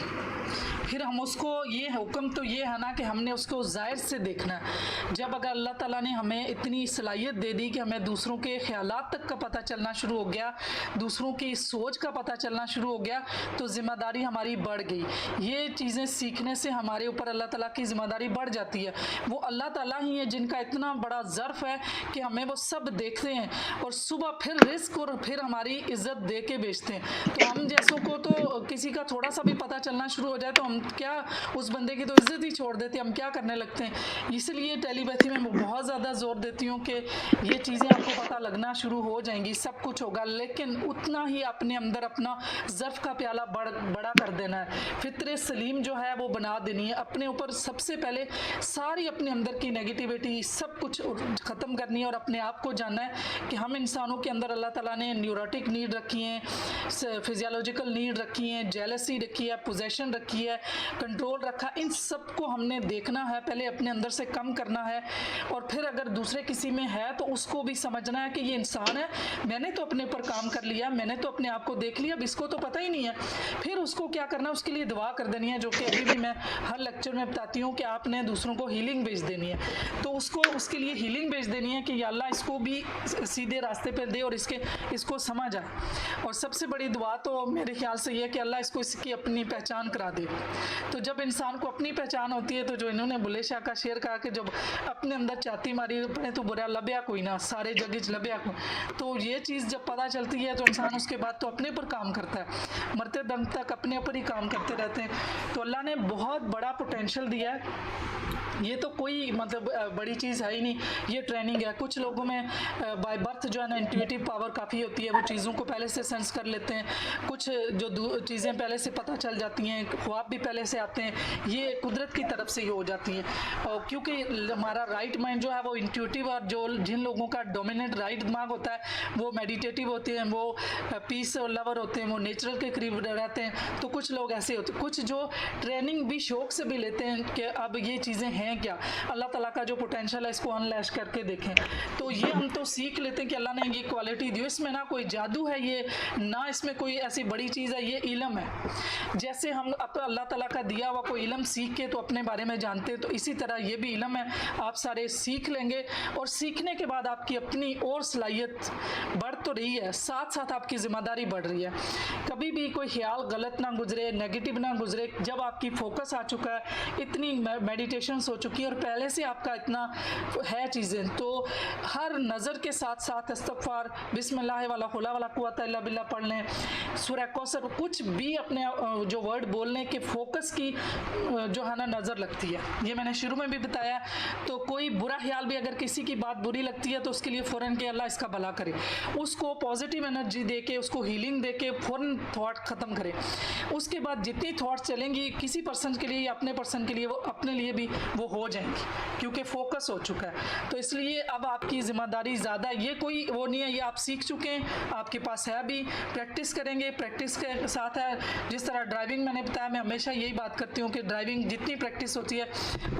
फिर हम उसको, ये हुक्म तो ये है ना कि हमने उसको ज़ाहिर से देखना है। जब अगर अल्लाह ताला ने हमें इतनी सलाहियत दे दी कि हमें दूसरों के ख्यालात तक का पता चलना शुरू हो गया, दूसरों की सोच का पता चलना शुरू हो गया, तो ज़िम्मेदारी हमारी बढ़ गई। ये चीज़ें सीखने से हमारे ऊपर अल्लाह ताला की ज़िम्मेदारी बढ़ जाती है। वो अल्लाह ताला ही है जिनका इतना बड़ा ज़र्फ़ है कि हमें वो सब देखते हैं और सुबह फिर रिस्क और फिर हमारी इज़्ज़त दे के बेचते हैं। तो हम जैसों को तो किसी का थोड़ा सा भी पता चलना शुरू हो जाए तो हम क्या, उस बंदे की तो इज्जत ही छोड़ देते हैं, हम क्या करने लगते हैं। इसलिए टेलीपैथी में मैं बहुत ज़्यादा जोर देती हूँ कि ये चीज़ें आपको पता लगना शुरू हो जाएंगी, सब कुछ होगा, लेकिन उतना ही अपने अंदर अपना ज़र्फ़ का प्याला बड़ा कर देना है। फित्रे सलीम जो है वो बना देनी है अपने ऊपर। सबसे पहले सारी अपने अंदर की नेगेटिविटी सब कुछ ख़त्म करनी है और अपने आप को जानना है कि हम इंसानों के अंदर अल्लाह ताला ने न्यूरोटिक नीड रखी हैं, फिजियोलॉजिकल नीड रखी हैं, जेलसी रखी है, पोजेशन रखी है, कंट्रोल रखा। इन सब को हमने देखना है, पहले अपने अंदर से कम करना है और फिर अगर दूसरे किसी में है तो उसको भी समझना है कि ये इंसान है, मैंने तो अपने ऊपर काम कर लिया, मैंने तो अपने आप को देख लिया, अब इसको तो पता ही नहीं है। फिर उसको क्या करना है, उसके लिए दुआ कर देनी है, जो कि अभी भी मैं हर लेक्चर में बताती हूँ कि आपने दूसरों को हीलिंग भेज देनी है। तो उसको उसके लिए हीलिंग भेज देनी है कि या अल्लाह इसको भी सीधे रास्ते पर दे और इसको समझ आए। और सबसे बड़ी दुआ तो मेरे ख्याल से ये कि अल्लाह इसको इसकी अपनी पहचान करा दे। तो जब इंसान को अपनी पहचान होती है, तो जो इन्होंने बुल्ले शाह का शेर कहा कि जब अपने अंदर चाहती मारी अपने तो बुरा लभ्या कोई ना, सारे जगिज लभ्या को, तो ये चीज़ जब पता चलती है तो इंसान उसके बाद तो अपने पर काम करता है, मरते दम तक अपने ऊपर ही काम करते रहते हैं। तो अल्लाह ने बहुत बड़ा पोटेंशियल दिया है। ये तो कोई मतलब बड़ी चीज़ है ही नहीं, ये ट्रेनिंग है। कुछ लोगों में बाय बर्थ जो है ना इंट्यूटिव पावर काफ़ी होती है, वो चीज़ों को पहले से सेंस कर लेते हैं। कुछ जो चीज़ें पहले से पता चल जाती हैं, ख्वाब भी पहले से आते हैं, ये कुदरत की तरफ से ही हो जाती हैं। और क्योंकि हमारा राइट माइंड जो है वो इंट्यूटिव, और जो जिन लोगों का डोमिनेंट राइट दिमाग होता है वो मेडिटेटिव होते हैं, वो पीस और लवर होते हैं, वो नेचुरल के करीब रहते हैं। तो कुछ लोग ऐसे होते हैं, कुछ जो ट्रेनिंग भी शौक से भी लेते हैं कि अब ये चीज़ें हैं क्या, अल्लाह ताला का जो पोटेंशियल है इसको अनलैश करके देखें। तो ये हम तो सीख लेते हैं कि अल्लाह ने ये क्वालिटी दी, इसमें ना कोई जादू है, ये ना इसमें कोई ऐसी बड़ी चीज़ है, ये इल्म है। जैसे हम अल्लाह ताला का दिया हुआ कोई इल्म सीख के तो अपने बारे में जानते हैं, तो इसी तरह ये भी इल्म है, आप सारे सीख लेंगे और सीखने के बाद आपकी अपनी और सलाहियत बढ़ तो रही है, साथ साथ आपकी ज़िम्मेदारी बढ़ रही है। कभी भी कोई ख्याल गलत ना गुजरे, नेगेटिव ना गुजरे। जब आपकी फोकस आ चुका है, इतनी मेडिटेशन हो चुकी है और पहले से आपका इतना है चीज़ें, तो हर नज़र के साथ साथ इस्तग़फ़ार, बिस्मिल्लाह वाला खुला वाला कुव्वता इल्ला बिल्लाह पढ़ लें, सूरह कौसर, कुछ भी अपने जो वर्ड बोलने के फोकस की जो है ना नज़र लगती है। ये मैंने शुरू में भी बताया। तो कोई बुरा ख्याल भी अगर किसी की बात बुरी लगती है तो उसके लिए फ़ौरन के अल्लाह इसका भला करे, उसको पॉजिटिव एनर्जी दे के, उसको हीलिंग दे के फ़ौरन थॉट ख़त्म करे। उसके बाद जितनी थॉट्स चलेंगी किसी पर्सन के लिए या अपने पर्सन के लिए, वो अपने लिए भी वो हो जाएंगी, क्योंकि फोकस हो चुका है। तो इसलिए अब आपकी ज़िम्मेदारी ज़्यादा, ये कोई वो नहीं है, ये आप सीख चुके हैं, आपके पास है, अभी प्रैक्टिस करेंगे, प्रैक्टिस के साथ है। जिस तरह ड्राइविंग मैंने बताया, मैं हमेशा यही बात करती हूँ कि ड्राइविंग जितनी प्रैक्टिस होती है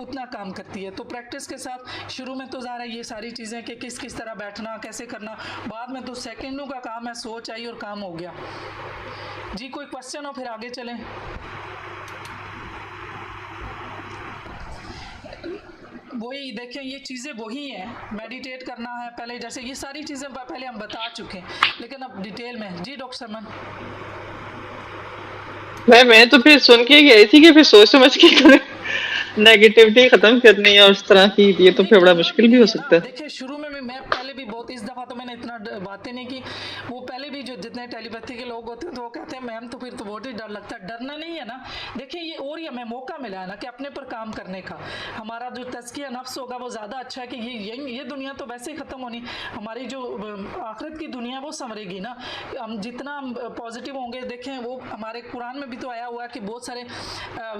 उतना काम करती है। तो प्रैक्टिस के साथ शुरू में तो ज़ाहिर है ये सारी चीज़ें कि किस तरह बैठना, कैसे करना, बाद में तो सेकेंडों का काम है, सोच आई और काम हो गया। जी कोई क्वेश्चन हो फिर आगे चलें। वही देखें, ये चीज़ें वही हैं, मेडिटेट करना है पहले, जैसे ये सारी चीज़ें पहले हम बता चुके हैं, लेकिन अब डिटेल में। जी डॉक्टर सरमन। मैं तो फिर सुन के गई थी कि फिर सोच समझ के करें, नेगेटिविटी खत्म करनी है और उस तरह की, ये तो फिर बड़ा मुश्किल भी हो सकता है। देखिए शुरू में मैं पहले भी बहुत, इस दफ़ा तो मैंने मैंने इतना बातें नहीं की। वो पहले भी जो जितने टेलीपैथी के लोग होते हैं तो वो कहते हैं मैम तो फिर तो बहुत ही डर लगता है। डरना नहीं है ना, देखिए ये और ही हमें मौका मिला है ना कि अपने पर काम करने का। हमारा जो तज़किया नफ्स होगा वो ज़्यादा अच्छा है कि ये दुनिया तो वैसे ही ख़त्म होनी, हमारी जो आखिरत की दुनिया वो संवरेगी ना। हम जितना पॉजिटिव होंगे, देखें वो हमारे कुरान में भी तो आया हुआ है कि बहुत सारे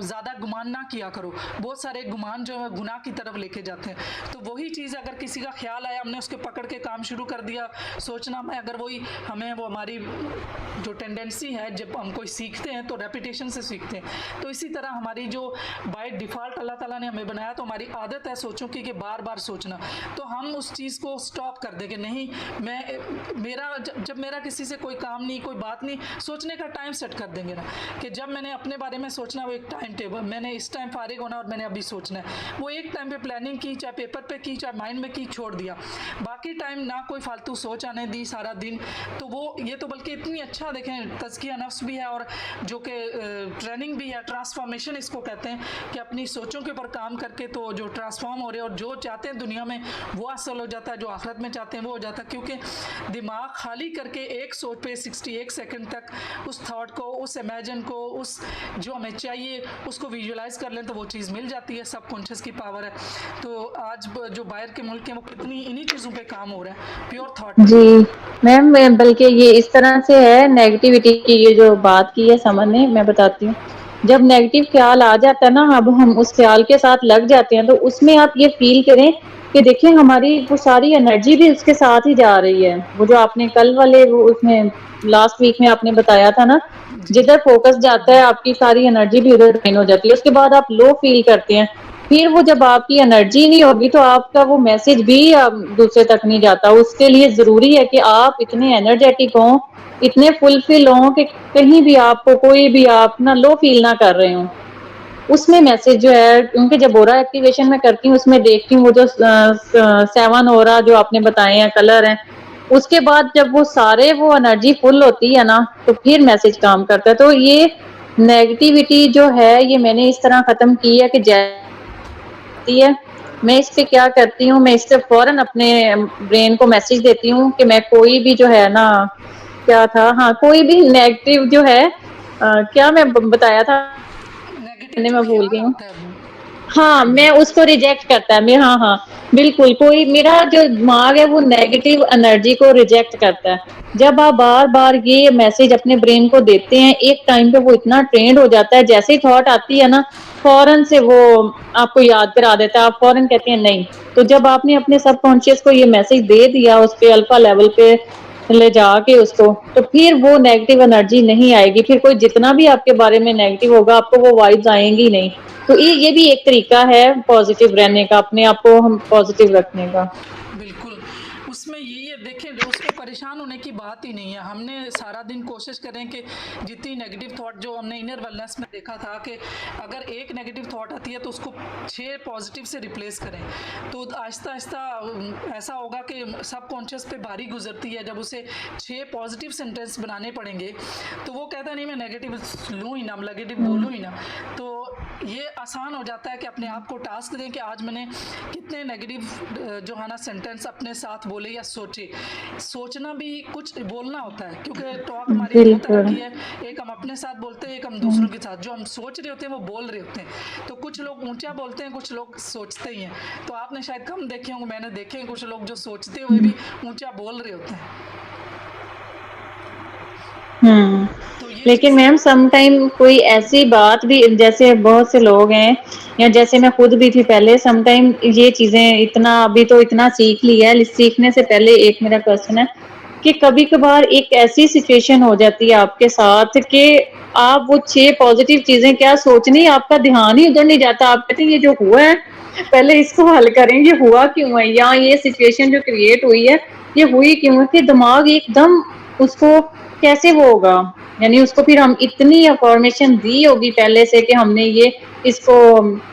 ज़्यादा गुमान ना किया करो, बहुत सारे गुमान जो है गुनाह की तरफ लेके जाते हैं। तो वही चीज़ अगर किसी का ख्याल आया, हमने उसके पकड़ के काम शुरू कर दिया सोचना में, अगर वही हमें वो हमारी जो टेंडेंसी है जब हम कोई सीखते हैं तो रेपिटेशन से सीखते हैं, तो इसी तरह हमारी जो बाय डिफ़ॉल्ट अल्लाह ताला ने हमें बनाया तो हमारी आदत है सोचों की कि बार बार सोचना, तो हम उस चीज़ को स्टॉप कर दें कि नहीं मेरा जब मेरा किसी से कोई काम नहीं, कोई बात नहीं, सोचने का टाइम सेट कर देंगे ना कि जब मैंने अपने बारे में सोचना वो एक टाइम टेबल, मैंने इस टाइम फारिग होना और मैंने अभी सोचना है, वो एक टाइम पे प्लानिंग की, चाहे पेपर पे की चाहे माइंड में की, छोड़ दिया। बाकी टाइम ना कोई फालतू सोच आने दी सारा दिन, तो वो ये तो बल्कि इतनी अच्छा देखें तज़किया नफ्स भी है और जो कि ट्रेनिंग भी है, ट्रांसफॉर्मेशन इसको कहते हैं कि अपनी सोचों के ऊपर काम करके तो जो ट्रांसफॉर्म हो रहे हैं और जो चाहते हैं दुनिया में वो हासिल हो जाता है, जो आखिरत में चाहते हैं वो हो जाता है। क्योंकि दिमाग खाली करके एक सोच पे 61 सेकंड तक उस थॉट को, उस इमेजिन को, उस जो हमें चाहिए उसको विजुलाइज कर लें तो वो चीज़ मिल जाती है। सबकॉन्शियस की पावर है। तो आज जो बाहर के मुल्क हैं वो कितनी इन्हीं चीज़ों पे काम हो रहा है, प्योर थॉट। जी मैम, बल्कि ये इस तरह से है, नेगेटिविटी की ये जो बात की है समन ने, मैं बताती हूँ। जब नेगेटिव ख्याल आ जाता है ना, अब हम उस ख्याल के साथ लग जाते हैं, तो उसमें आप ये फील करें कि देखिए हमारी वो सारी एनर्जी भी उसके साथ ही जा रही है। वो जो आपने कल वाले वो उसमें लास्ट वीक में आपने बताया था ना, जिधर फोकस जाता है आपकी सारी एनर्जी भी उधर ड्रेन हो जाती है, उसके बाद आप लो फील करते हैं। फिर वो जब आपकी एनर्जी नहीं होगी तो आपका वो मैसेज भी दूसरे तक नहीं जाता। उसके लिए जरूरी है कि आप इतने एनर्जेटिक हों, इतने फुलफिल हों कि कहीं भी आपको कोई भी आप ना लो फील ना कर रहे हो। उसमें मैसेज जो है, क्योंकि जब ओरा एक्टिवेशन में करती हूँ उसमें देखती हूँ वो जो 7 ओरा जो आपने बताए हैं कलर हैं, उसके बाद जब वो सारे वो एनर्जी फुल होती है ना तो फिर मैसेज काम करता है। तो ये नेगेटिविटी जो है ये मैंने इस तरह खत्म की है कि है, मैं इस पे क्या करती हूँ, मैं इससे फौरन अपने ब्रेन को मैसेज देती हूँ कि मैं कोई भी जो है ना, क्या था, हाँ कोई भी नेगेटिव जो है क्या मैं बताया था नेगेटिव मैं जो भूल ख्याल गई हूँ। आता है हाँ मैं उसको रिजेक्ट करता है, मैं हाँ बिल्कुल, कोई मेरा जो दिमाग है वो नेगेटिव एनर्जी को रिजेक्ट करता है। जब आप बार बार ये मैसेज अपने ब्रेन को देते हैं, एक टाइम पे वो इतना ट्रेंड हो जाता है, जैसे ही थॉट आती है ना फौरन से वो आपको याद करा देता है, आप फौरन कहते हैं नहीं। तो जब आपने अपने सबकॉन्शियस को ये मैसेज दे दिया उस पे अल्फा लेवल पे ले जाके उसको, तो फिर वो नेगेटिव एनर्जी नहीं आएगी। फिर कोई जितना भी आपके बारे में नेगेटिव होगा आपको वो वाइब्स आएंगी नहीं। तो ये भी एक तरीका है पॉजिटिव रहने का, अपने आप को हम पॉजिटिव रखने का। बिल्कुल, उसमें यही है, देखें उसमें परेशान होने की बात ही नहीं है। हमने सारा दिन कोशिश करें कि जितनी नेगेटिव थॉट, जो हमने इनर वेलनेस में देखा था कि अगर एक नेगेटिव थॉट आती है तो उसको 6 पॉजिटिव से रिप्लेस करें, तो आहिस्ता आहिस्ता ऐसा होगा कि सब कॉन्शियस पे भारी गुजरती है। जब उसे 6 पॉजिटिव सेंटेंस बनाने पड़ेंगे तो वो कहता नहीं मैं नेगेटिव लूँ ही ना, नेगेटिव बोलूँ ही ना। तो ये आसान हो जाता है कि अपने आप को टास्क दें कि आज मैंने कितने नेगेटिव जो है ना सेंटेंस अपने साथ बोले या सोचे। सोचना भी कुछ बोलना होता है, क्योंकि टॉक हमारी 2 तरह की है, एक हम अपने साथ बोलते हैं, एक हम दूसरों के साथ। जो हम सोच रहे होते हैं वो बोल रहे होते हैं। तो कुछ लोग ऊंचा बोलते हैं, कुछ लोग सोचते ही हैं। तो आपने शायद कम देखे होंगे, मैंने देखे हैं कुछ लोग जो सोचते हुए भी ऊंचा बोल रहे होते हैं। तो ये लेकिन मैम समटाइम कोई ऐसी बात भी, जैसे बहुत से लोग हैं या जैसे मैं खुद भी थी पहले, समटाइम ये चीजें इतना अभी तो इतना सीख ली है, सीखने से पहले एक मेरा क्वेश्चन है कि कभी कभार एक ऐसी सिचुएशन हो जाती है आपके साथ कि आप वो 6 पॉजिटिव चीजें क्या सोचनी, आपका ध्यान ही उधर नहीं जाता। आप कहते हैं ये जो हुआ है पहले इसको हल करें, ये हुआ क्यों है, या ये सिचुएशन जो क्रिएट हुई है ये हुई क्यों है, कि दिमाग एकदम उसको कैसे वो होगा, यानी उसको फिर हम इतनी इंफॉर्मेशन दी होगी पहले से कि हमने ये इसको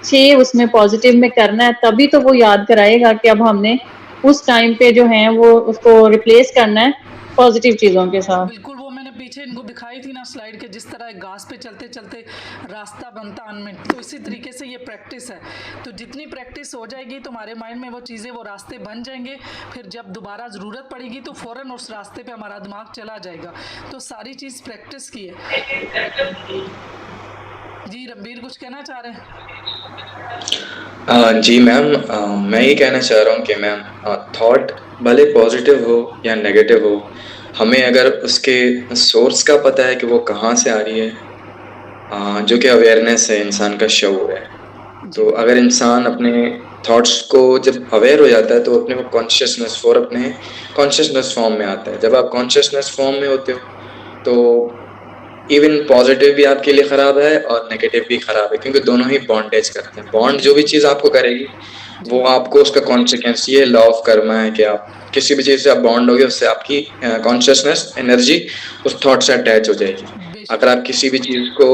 6 उसमें पॉजिटिव में करना है, तभी तो वो याद कराएगा कि अब हमने उस टाइम पे जो है वो उसको रिप्लेस करना है पॉजिटिव चीजों के साथ। बिल्कुल, वो मैंने पीछे इनको दिखाई थी ना स्लाइड के, जिस तरह घास पे चलते चलते रास्ता बनता अनमिट, तो इसी तरीके से ये प्रैक्टिस है। तो जितनी प्रैक्टिस हो जाएगी तुम्हारे माइंड में वो चीज़ें, वो रास्ते बन जाएंगे, फिर जब दोबारा ज़रूरत पड़ेगी तो फ़ौरन उस रास्ते पे हमारा दिमाग चला जाएगा। तो सारी चीज़ प्रैक्टिस की है। जी रब्बीर कुछ कहना चाह रहे हैं? जी मैम, मैं ये कहना चाह रहा हूँ कि मैम थॉट भले पॉजिटिव हो या नेगेटिव हो, हमें अगर उसके सोर्स का पता है कि वो कहाँ से आ रही है, जो कि अवेयरनेस है, इंसान का शऊर है। तो अगर इंसान अपने थॉट्स को जब अवेयर हो जाता है तो अपने वो कॉन्शियसनेस अपने कॉन्शियसनेस फॉर्म में आता है। जब आप कॉन्शियसनेस फॉर्म में होते हो तो इवन पॉजिटिव भी आपके लिए ख़राब है और नेगेटिव भी ख़राब है, क्योंकि दोनों ही बॉन्डेज करते हैं। बॉन्ड जो भी चीज़ आपको करेगी वो आपको उसका कॉन्सिक्वेंस, ये लॉ ऑफ कर्मा है कि आप किसी भी चीज़ से आप बॉन्ड होगे उससे आपकी कॉन्शियसनेस एनर्जी उस थॉट से अटैच हो जाएगी। अगर आप किसी भी चीज़ को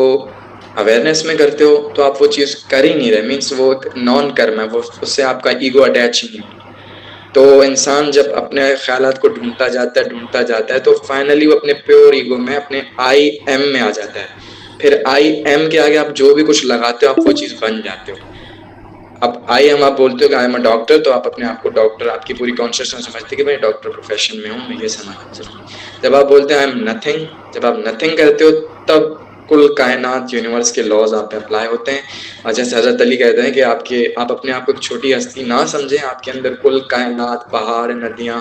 अवेयरनेस में करते हो तो आप वो चीज़ कर ही नहीं रहे, मीन्स वो एक नॉन कर्म है, वो उससे आपका ईगो अटैच ही नहीं। तो इंसान जब अपने ख्यालात को ढूंढता जाता है तो फाइनली वो अपने प्योर ईगो में, अपने आई एम में आ जाता है। फिर आई एम के आगे आप जो भी कुछ लगाते हो आप वो चीज़ बन जाते हो। अब आई एम आप बोलते हो कि आई एम अ डॉक्टर, तो आप अपने आप को डॉक्टर, आपकी पूरी कॉन्शियसनेस समझते कि मैं डॉक्टर प्रोफेशन में हूँ, मैं ये समझना चाहिए। जब आप बोलते हैं आई एम नथिंग, जब आप नथिंग करते हो तब कुल कायनात, यूनिवर्स के लॉज आप पे अप्लाई होते हैं। और जैसे हज़रत अली कहते हैं कि आप अपने आप को एक छोटी हस्ती ना समझें, आपके अंदर कुल कायनात, पहाड़, नदियाँ,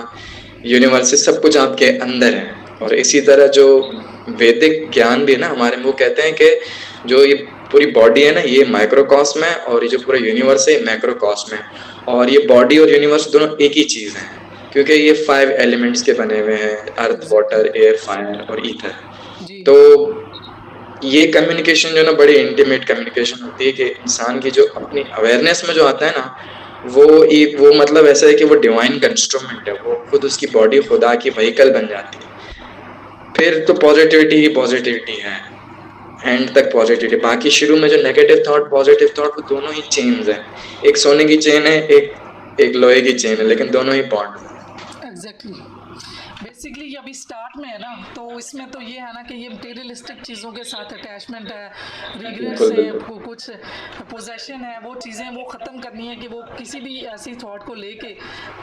यूनिवर्स सब कुछ आपके अंदर है। और इसी तरह जो वैदिक ज्ञान भी है ना हमारे में, वो कहते हैं कि जो ये पूरी बॉडी है ना, ये माइक्रोकॉस्म है और ये जो पूरा यूनिवर्स है मैक्रोकॉस्म है। और ये बॉडी और यूनिवर्स दोनों एक ही चीज़ हैं, क्योंकि ये 5 एलिमेंट्स के बने हुए हैं, अर्थ, वाटर, एयर, फायर और ईथर। तो ये कम्युनिकेशन जो ना बड़ी इंटीमेट कम्युनिकेशन होती है कि इंसान की जो अपनी अवेयरनेस में जो आता है ना, वो मतलब ऐसा है कि वो डिवाइन का इंस्ट्रूमेंट है, वो खुद उसकी बॉडी खुदा की व्हीकल बन जाती है। फिर तो पॉजिटिविटी ही पॉजिटिविटी है, एंड तक पॉजिटिविटी। बाकी शुरू में जो नेगेटिव थॉट, पॉजिटिव थॉट, वो दोनों ही चेन्स हैं। एक सोने की चेन है, एक लोहे की चेन है, लेकिन दोनों ही बॉन्ड है। एग्जैक्टली। बेसिकली अभी स्टार्ट में है ना, तो इसमें तो ये है ना कि ये मटेरियलिस्टिक चीज़ों के साथ अटैचमेंट है, रिग्रेट्स है, कुछ पोजेशन है, वो चीज़ें वो ख़त्म करनी है कि वो किसी भी ऐसी थॉट को लेके,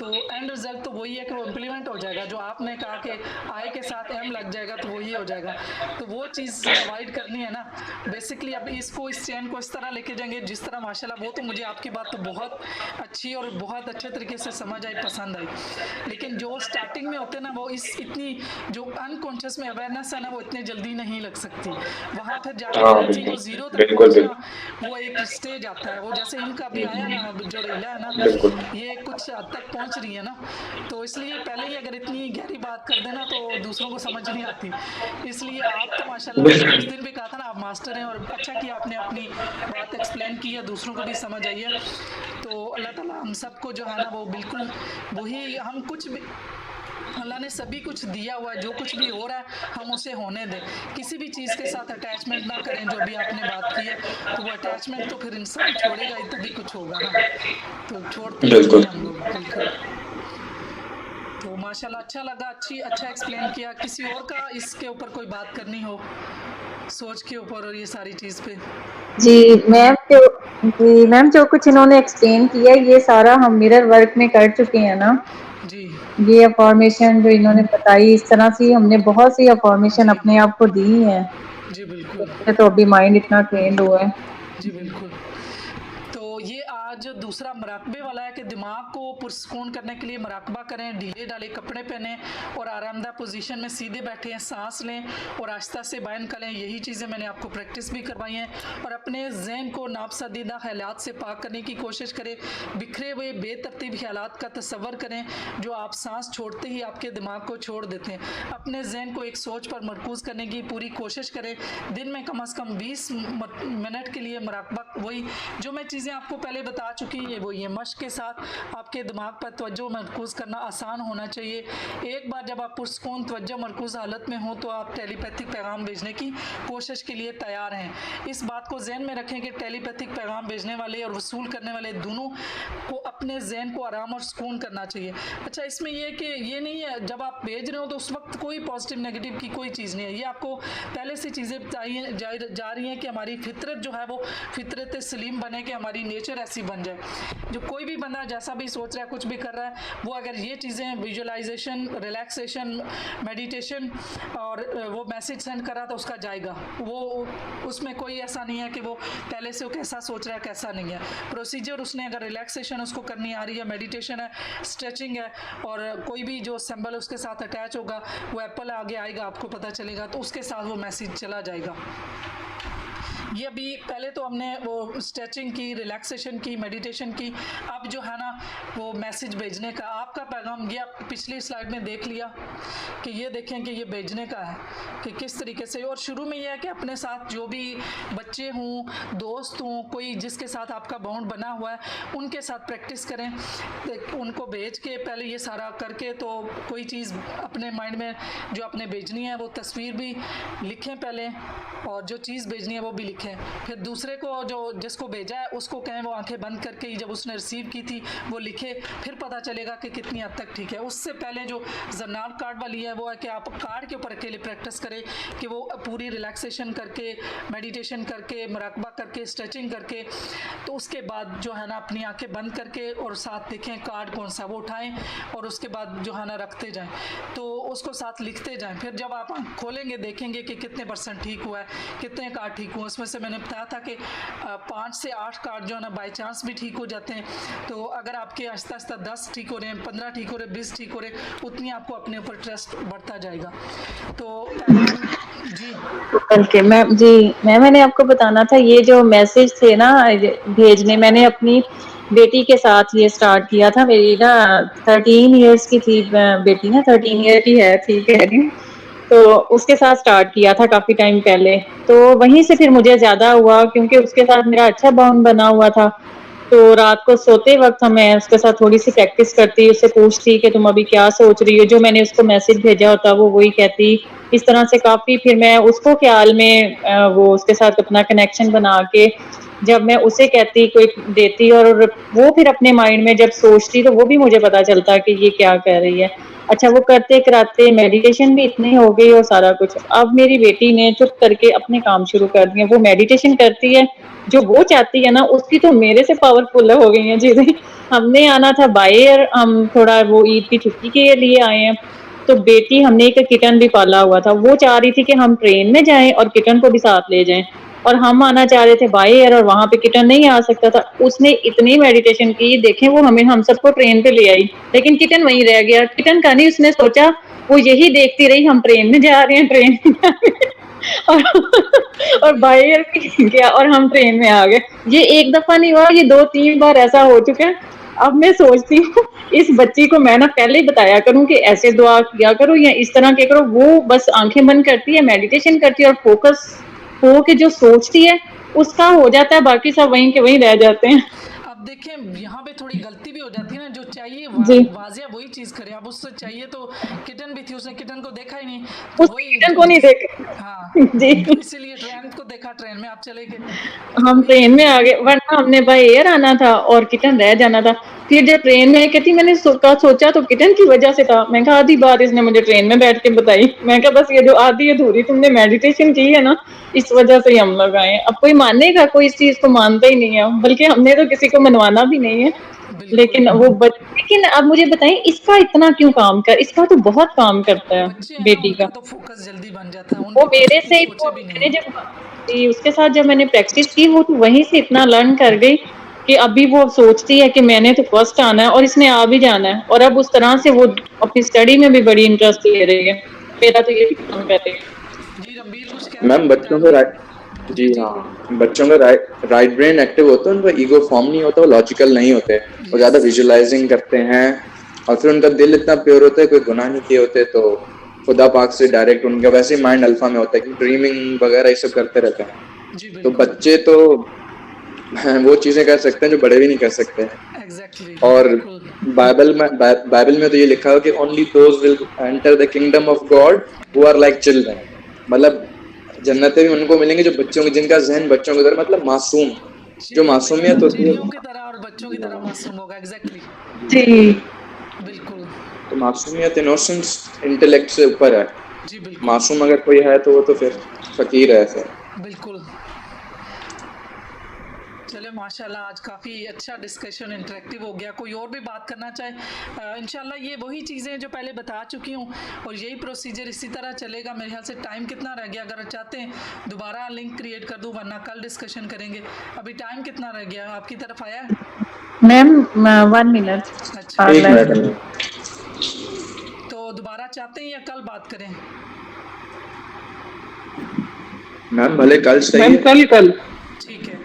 तो एंड रिजल्ट तो वही है कि वो इम्प्लीमेंट हो जाएगा। जो आपने कहा कि आई के साथ एम लग जाएगा तो वही हो जाएगा, तो वो चीज़ अवॉइड करनी है ना। बेसिकली अब इसको, इस चैन को इस तरह लेके जाएंगे जिस तरह माशाल्लाह, वो तो मुझे आपकी बात तो बहुत अच्छी और बहुत अच्छे तरीके से समझ आई, पसंद आई। लेकिन जो स्टार्टिंग में होते हैं ना, वो इतनी जो अनकॉन्शियस में अवेयरनेस है ना, वो इतने जल्दी नहीं लग सकती। वहाँ फिर जाके चीज़ को जीरो तक पहुँचना वो एक स्टेज आता है। वो जैसे इनका भी आया ना, जो रीला है ना, ये कुछ हद तक पहुँच रही है ना, तो इसलिए पहले ही अगर इतनी गहरी बात कर देना तो दूसरों को समझ नहीं आती। इसलिए आप तो माशाल्लाह उस दिन भी कहा था ना, आप मास्टर हैं, और अच्छा कि आपने अपनी बात एक्सप्लेन की है, दूसरों को भी समझ आई है। तो अल्लाह ताला हम सबको जो है ना, वो बिल्कुल वही, हम कुछ भी, अल्लाह ने सभी कुछ दिया हुआ है, जो कुछ भी हो रहा है हम उसे होने दें, किसी भी चीज़ के साथ अटैचमेंट ना करें। जो भी आपने बात की है, तो वो अटैचमेंट तो फिर इंसान छोड़ेगा ही तभी कुछ होगा ना, तो छोड़ते नहीं हम लोग बिल्कुल। तो माशाल्लाह अच्छा लगा, अच्छा एक्सप्लेन किया। किसी और का इसके ऊपर कोई बात करनी हो, सोच के ऊपर और ये सारी चीज़ पे? जी मैम, जो कुछ इन्होंने एक्सप्लेन किया ये सारा हम मिरर वर्क में कर चुके हैं ना जी। ये अफॉर्मेशन जो इन्होंने बताई, इस तरह से हमने बहुत सी अफॉर्मेशन अपने आप को दी हैं। जी बिल्कुल। तो अभी माइंड इतना ट्रेंड हुआ है। जी बिल्कुल। तो ये आज दूसरा मराकबे वाला है कि दिमाग को पुरस्कून करने के लिए मराकबा करें, ढीले ढाले कपड़े पहने और आरामदा पोजीशन में सीधे बैठे हैं, सांस लें और आहिस्ता से बयान करें। यही चीज़ें मैंने आपको प्रैक्टिस भी करवाई हैं। और अपने जहन को नापसंदीदा ख्यालात से पाक करने की कोशिश करें। बिखरे हुए बेतरतीब ख्यालात का तसव्वुर करें जो आप सांस छोड़ते ही आपके दिमाग को छोड़ देते हैं। अपने जहन को एक सोच पर मरकूज़ करने की पूरी कोशिश करें। दिन में कम से कम 20 मिनट के लिए मराकबा, वही जो मैं चीज़ें आपको पहले बता चुकी है, वो ये मश्क के साथ आपके दिमाग पर तवज्जो मरकूज़ करना आसान होना चाहिए। एक बार जब आप पुरसकून तवज्जो मरकूज़ हालत में हो तो आप टेलीपैथिक पैगाम भेजने की कोशिश के लिए तैयार हैं। इस बात को जहन में रखें कि टेलीपैथिक पैगाम भेजने वाले और वसूल करने वाले दोनों को अपने जहन को आराम और सुकून करना चाहिए। अच्छा, इसमें ये कि ये नहीं है जब आप भेज रहे हो तो उस वक्त कोई पॉजिटिव नेगेटिव की कोई चीज़ नहीं है। ये आपको पहले से चीज़ें बताई जा रही हैं कि हमारी फितरत जो है वो फितरत सलीम बने, कि हमारी नेचर ऐसी बन जाए। जो कोई भी बंदा जैसा भी सोच रहा है, कुछ भी कर रहा है, वो अगर ये चीज़ें विजुअलाइजेशन, रिलैक्सेशन, मेडिटेशन और वो मैसेज सेंड कर रहा तो उसका जाएगा। वो उसमें कोई ऐसा नहीं है कि वो पहले से वो कैसा सोच रहा है कैसा नहीं है। प्रोसीजर उसने अगर रिलैक्सेशन उसको करनी आ रही है, मेडिटेशन है, स्ट्रेचिंग है, और कोई भी जो सिंबल उसके साथ अटैच होगा वो एप्पल आगे आएगा, आपको पता चलेगा, तो उसके साथ वो मैसेज चला जाएगा। ये अभी पहले तो हमने वो स्ट्रेचिंग की, रिलैक्सेशन की, मेडिटेशन की, अब जो है ना वो मैसेज भेजने का आपका पैगाम, ये आप पिछली स्लाइड में देख लिया कि ये देखें कि ये भेजने का है कि किस तरीके से। और शुरू में ये है कि अपने साथ जो भी बच्चे हों, दोस्त हों, कोई जिसके साथ आपका बॉन्ड बना हुआ है, उनके साथ प्रैक्टिस करें। उनको भेज के पहले ये सारा करके तो कोई चीज़ अपने माइंड में जो आपने भेजनी है वो तस्वीर भी लिखें पहले, और जो चीज़ भेजनी है वो भी लिखें। फिर दूसरे को जो जिसको भेजा है उसको कहें वो आंखें बंद करके जब उसने रिसीव की थी वो लिखे, फिर पता चलेगा कि कितनी हद तक ठीक है। उससे पहले जो जर्नाल कार्ड वाली है वो है कि आप कार्ड के ऊपर अकेले प्रैक्टिस करें कि वो पूरी रिलैक्सेशन करके, मेडिटेशन करके, मुराकबा करके, स्ट्रेचिंग करके, तो उसके बाद जो है ना अपनी आंखें बंद करके और साथ देखें कार्ड कौन सा वो उठाएं और उसके बाद जो है ना रखते जाएं, तो उसको साथ लिखते जाएं। फिर जब आप आँख खोलेंगे देखेंगे कि कितने % ठीक हुआ है, कितने कार्ड ठीक हुए। उसमें से मैंने बताया था कि 5 से 8 कार्ड जो है ना बाई चांस भी ठीक हो जाते हैं। तो अगर आपके आहिस्ता आहिस्ता 10 ठीक हो रहे हैं, 15 ठीक हो रहे हैं, 20 ठीक हो रहे हैं, उतनी आपको अपने ऊपर ट्रस्ट बढ़ता जाएगा। तो जी ओके मैंने आपको बताना था, ये जो मैसेज थे ना भेजने, मैंने अपनी बेटी के साथ ये स्टार्ट किया था। मेरी ना 13 इयर्स की थी बेटी, ना 13 ईयर की है, ठीक है, तो उसके साथ स्टार्ट किया था काफी टाइम पहले। तो वहीं से फिर मुझे ज्यादा हुआ क्योंकि उसके साथ मेरा अच्छा बॉन्ड बना हुआ था। तो रात को सोते वक्त मैं उसके साथ थोड़ी सी प्रैक्टिस करती, उससे पूछती कि तुम अभी क्या सोच रही हो, जो मैंने उसको मैसेज भेजा होता वो वही कहती। इस तरह से काफी फिर मैं उसको ख्याल में वो उसके साथ अपना कनेक्शन बना के जब मैं उसे कहती कोई देती, और वो फिर अपने माइंड में जब सोचती तो वो भी मुझे पता चलता कि ये क्या कह रही है। अच्छा, वो करते कराते मेडिटेशन भी इतनी हो गई और सारा कुछ। अब मेरी बेटी ने चुप करके अपने काम शुरू कर दिए, वो मेडिटेशन करती है, जो वो चाहती है ना उसकी तो मेरे से पावरफुल हो गई हैं चीजें। हमने आना था बाय एयर, हम थोड़ा वो ईद की छुट्टी के लिए आए हैं, तो बेटी, हमने एक किटन भी पाला हुआ था, वो चाह रही थी कि हम ट्रेन में जाएं और किटन को भी साथ ले जाएं, और हम आना चाह रहे थे बाय एयर और वहां पे किटन नहीं आ सकता था। उसने इतनी मेडिटेशन की, देखें वो हम सबको ट्रेन पे ले आई, लेकिन किटन वहीं रह गया। किटन का नहीं उसने सोचा, वो यही देखती रही हम ट्रेन में जा रहे हैं, ट्रेन में जा रहे हैं। और बाय एयर गया और हम ट्रेन में आ गए। ये एक दफा नहीं हुआ, ये 2-3 बार ऐसा हो चुका है। अब मैं सोचती हूँ इस बच्ची को मैं ना पहले ही बताया करूं कि ऐसे दुआ किया करो या इस तरह के करो। वो बस आंखें बंद करती है, मेडिटेशन करती है और फोकस हो के जो सोचती है उसका हो जाता है, बाकी सब वहीं के वहीं रह जाते हैं। अब देखें यहाँ पे थोड़ी गलती भी हो जाती है ना, जो चाहिए जी। वाजिया वही चीज़ करे। अब उससे चाहिए तो किटन भी थी, उसने किटन को देखा ही नहीं, उस किटन को नहीं देखा। हाँ जी, तो इसीलिए ट्रेन को देखा, ट्रेन में आप चले गए। हम ट्रेन में आ गए, वरना हमने बाय एयर आना था और किटन रह जाना था। फिर जब ट्रेन में कहती मैंने सोचा तो किटन की वजह से था। मैं कहा आधी बात इसने मुझे ट्रेन में बैठ के बताई। मैं कहा बस ये जो आधी अधूरी तुमने मेडिटेशन की है ना, इस वजह से ही हम लोग आए। अब कोई मानेगा, कोई इस चीज को मानता ही नहीं है, बल्कि हमने तो किसी को मनवाना भी नहीं है। लेकिन लेकिन अब मुझे बताएं इसका इतना क्यों काम कर, इसका तो बहुत काम करता है बच्चे हैं ना, बेटी का। उनका तो फोकस जल्दी बन जाता है, वो उनके मेरे तो से ही सोचे भी मैंने नहीं। जब उसके साथ जब मैंने प्रैक्टिस की, वो तो वहीं से इतना लर्न कर गई कि अभी वो सोचती है कि मैंने तो फर्स्ट आना है और इसने आ भी जाना है, और अब उस तरह से वो अपनी स्टडी में भी बड़ी इंटरेस्ट ले रही है। मेरा तो ये काम कर रही है। जी रणबीर कुछ कह रहे मैम बच्चों का जी हाँ, बच्चों का राइट ब्रेन एक्टिव होता है, उनका ईगो फॉर्म नहीं होता, वो लॉजिकल नहीं होते, वो ज़्यादा विजुअलाइजिंग करते हैं, और फिर उनका दिल इतना प्योर होता है, कोई गुनाह नहीं किए होते, तो खुदा पाक से डायरेक्ट उनका वैसे ही माइंड अल्फा में होता है कि ड्रीमिंग वगैरह ये सब करते रहते हैं। तो बच्चे तो वो चीजें कर सकते हैं जो बड़े भी नहीं कर सकते हैं। एग्जैक्टली और बिल्कुल बाइबल में तो ये लिखा हो कि only those will enter the kingdom of God who are like children, मतलब जन्नतें भी उनको मिलेंगी जो बच्चों की, जिनका जहन बच्चों की तरह, मतलब मासूम, जो मासूमियत होती है। चिड़ियों की तरह और बच्चों की तरह मासूम होगा। एग्जैक्टली जी बिल्कुल तो मासूमियत, इनोसेंस इंटेलेक्ट से ऊपर है। जी बिल्कुल मासूम अगर कोई है तो वो तो फिर फकीर है ऐसा। बिल्कुल। चले माशाल्लाह आज काफ़ी अच्छा डिस्कशन इंटरेक्टिव हो गया। कोई और भी बात करना चाहे? इंशाल्लाह ये वही चीज़ें जो पहले बता चुकी हूँ और यही प्रोसीजर इसी तरह चलेगा। मेरे ख्याल से टाइम कितना रह गया, अगर चाहते हैं दोबारा लिंक क्रिएट कर दूँ, वरना कल डिस्कशन करेंगे। अभी टाइम कितना रह गया आपकी तरफ आया है? मैम 1 मिनट अच्छा एक मिनट, तो दोबारा चाहते हैं या कल बात करें? मैम भले कल सही मैम है। कल ठीक है।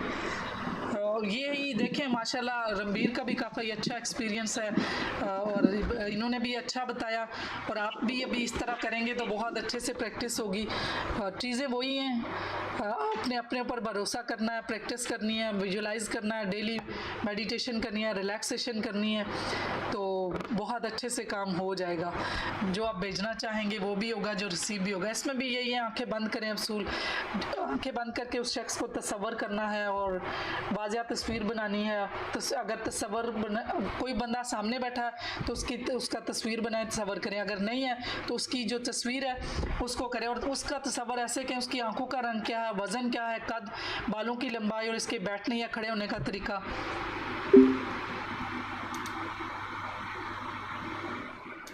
और ये ही देखें माशाल्लाह रणबीर का भी काफ़ी अच्छा एक्सपीरियंस है और इन्होंने भी अच्छा बताया और आप भी अभी इस तरह करेंगे तो बहुत अच्छे से प्रैक्टिस होगी। चीज़ें वही हैं, अपने अपने ऊपर भरोसा करना है, प्रैक्टिस करनी है, विजुलाइज करना है, डेली मेडिटेशन करनी है, रिलैक्सेशन करनी है, तो बहुत अच्छे से काम हो जाएगा। जो आप भेजना चाहेंगे वो भी होगा, जो रिसीव भी होगा। इसमें भी यही है, आंखें बंद करें असूल, आंखें बंद करके उस शख्स को तसव्वुर करना है और वाज़िया तस्वीर बनानी है। तो अगर तस्वर कोई बंदा सामने बैठा है तो उसका तस्वीर बनाए, तस्वर करें। अगर नहीं है तो उसकी जो तस्वीर है उसको करें और उसका तस्वर ऐसे कि उसकी आंखों का रंग क्या है, वज़न क्या है, कद, बालों की लंबाई और इसके बैठने या खड़े होने का तरीका।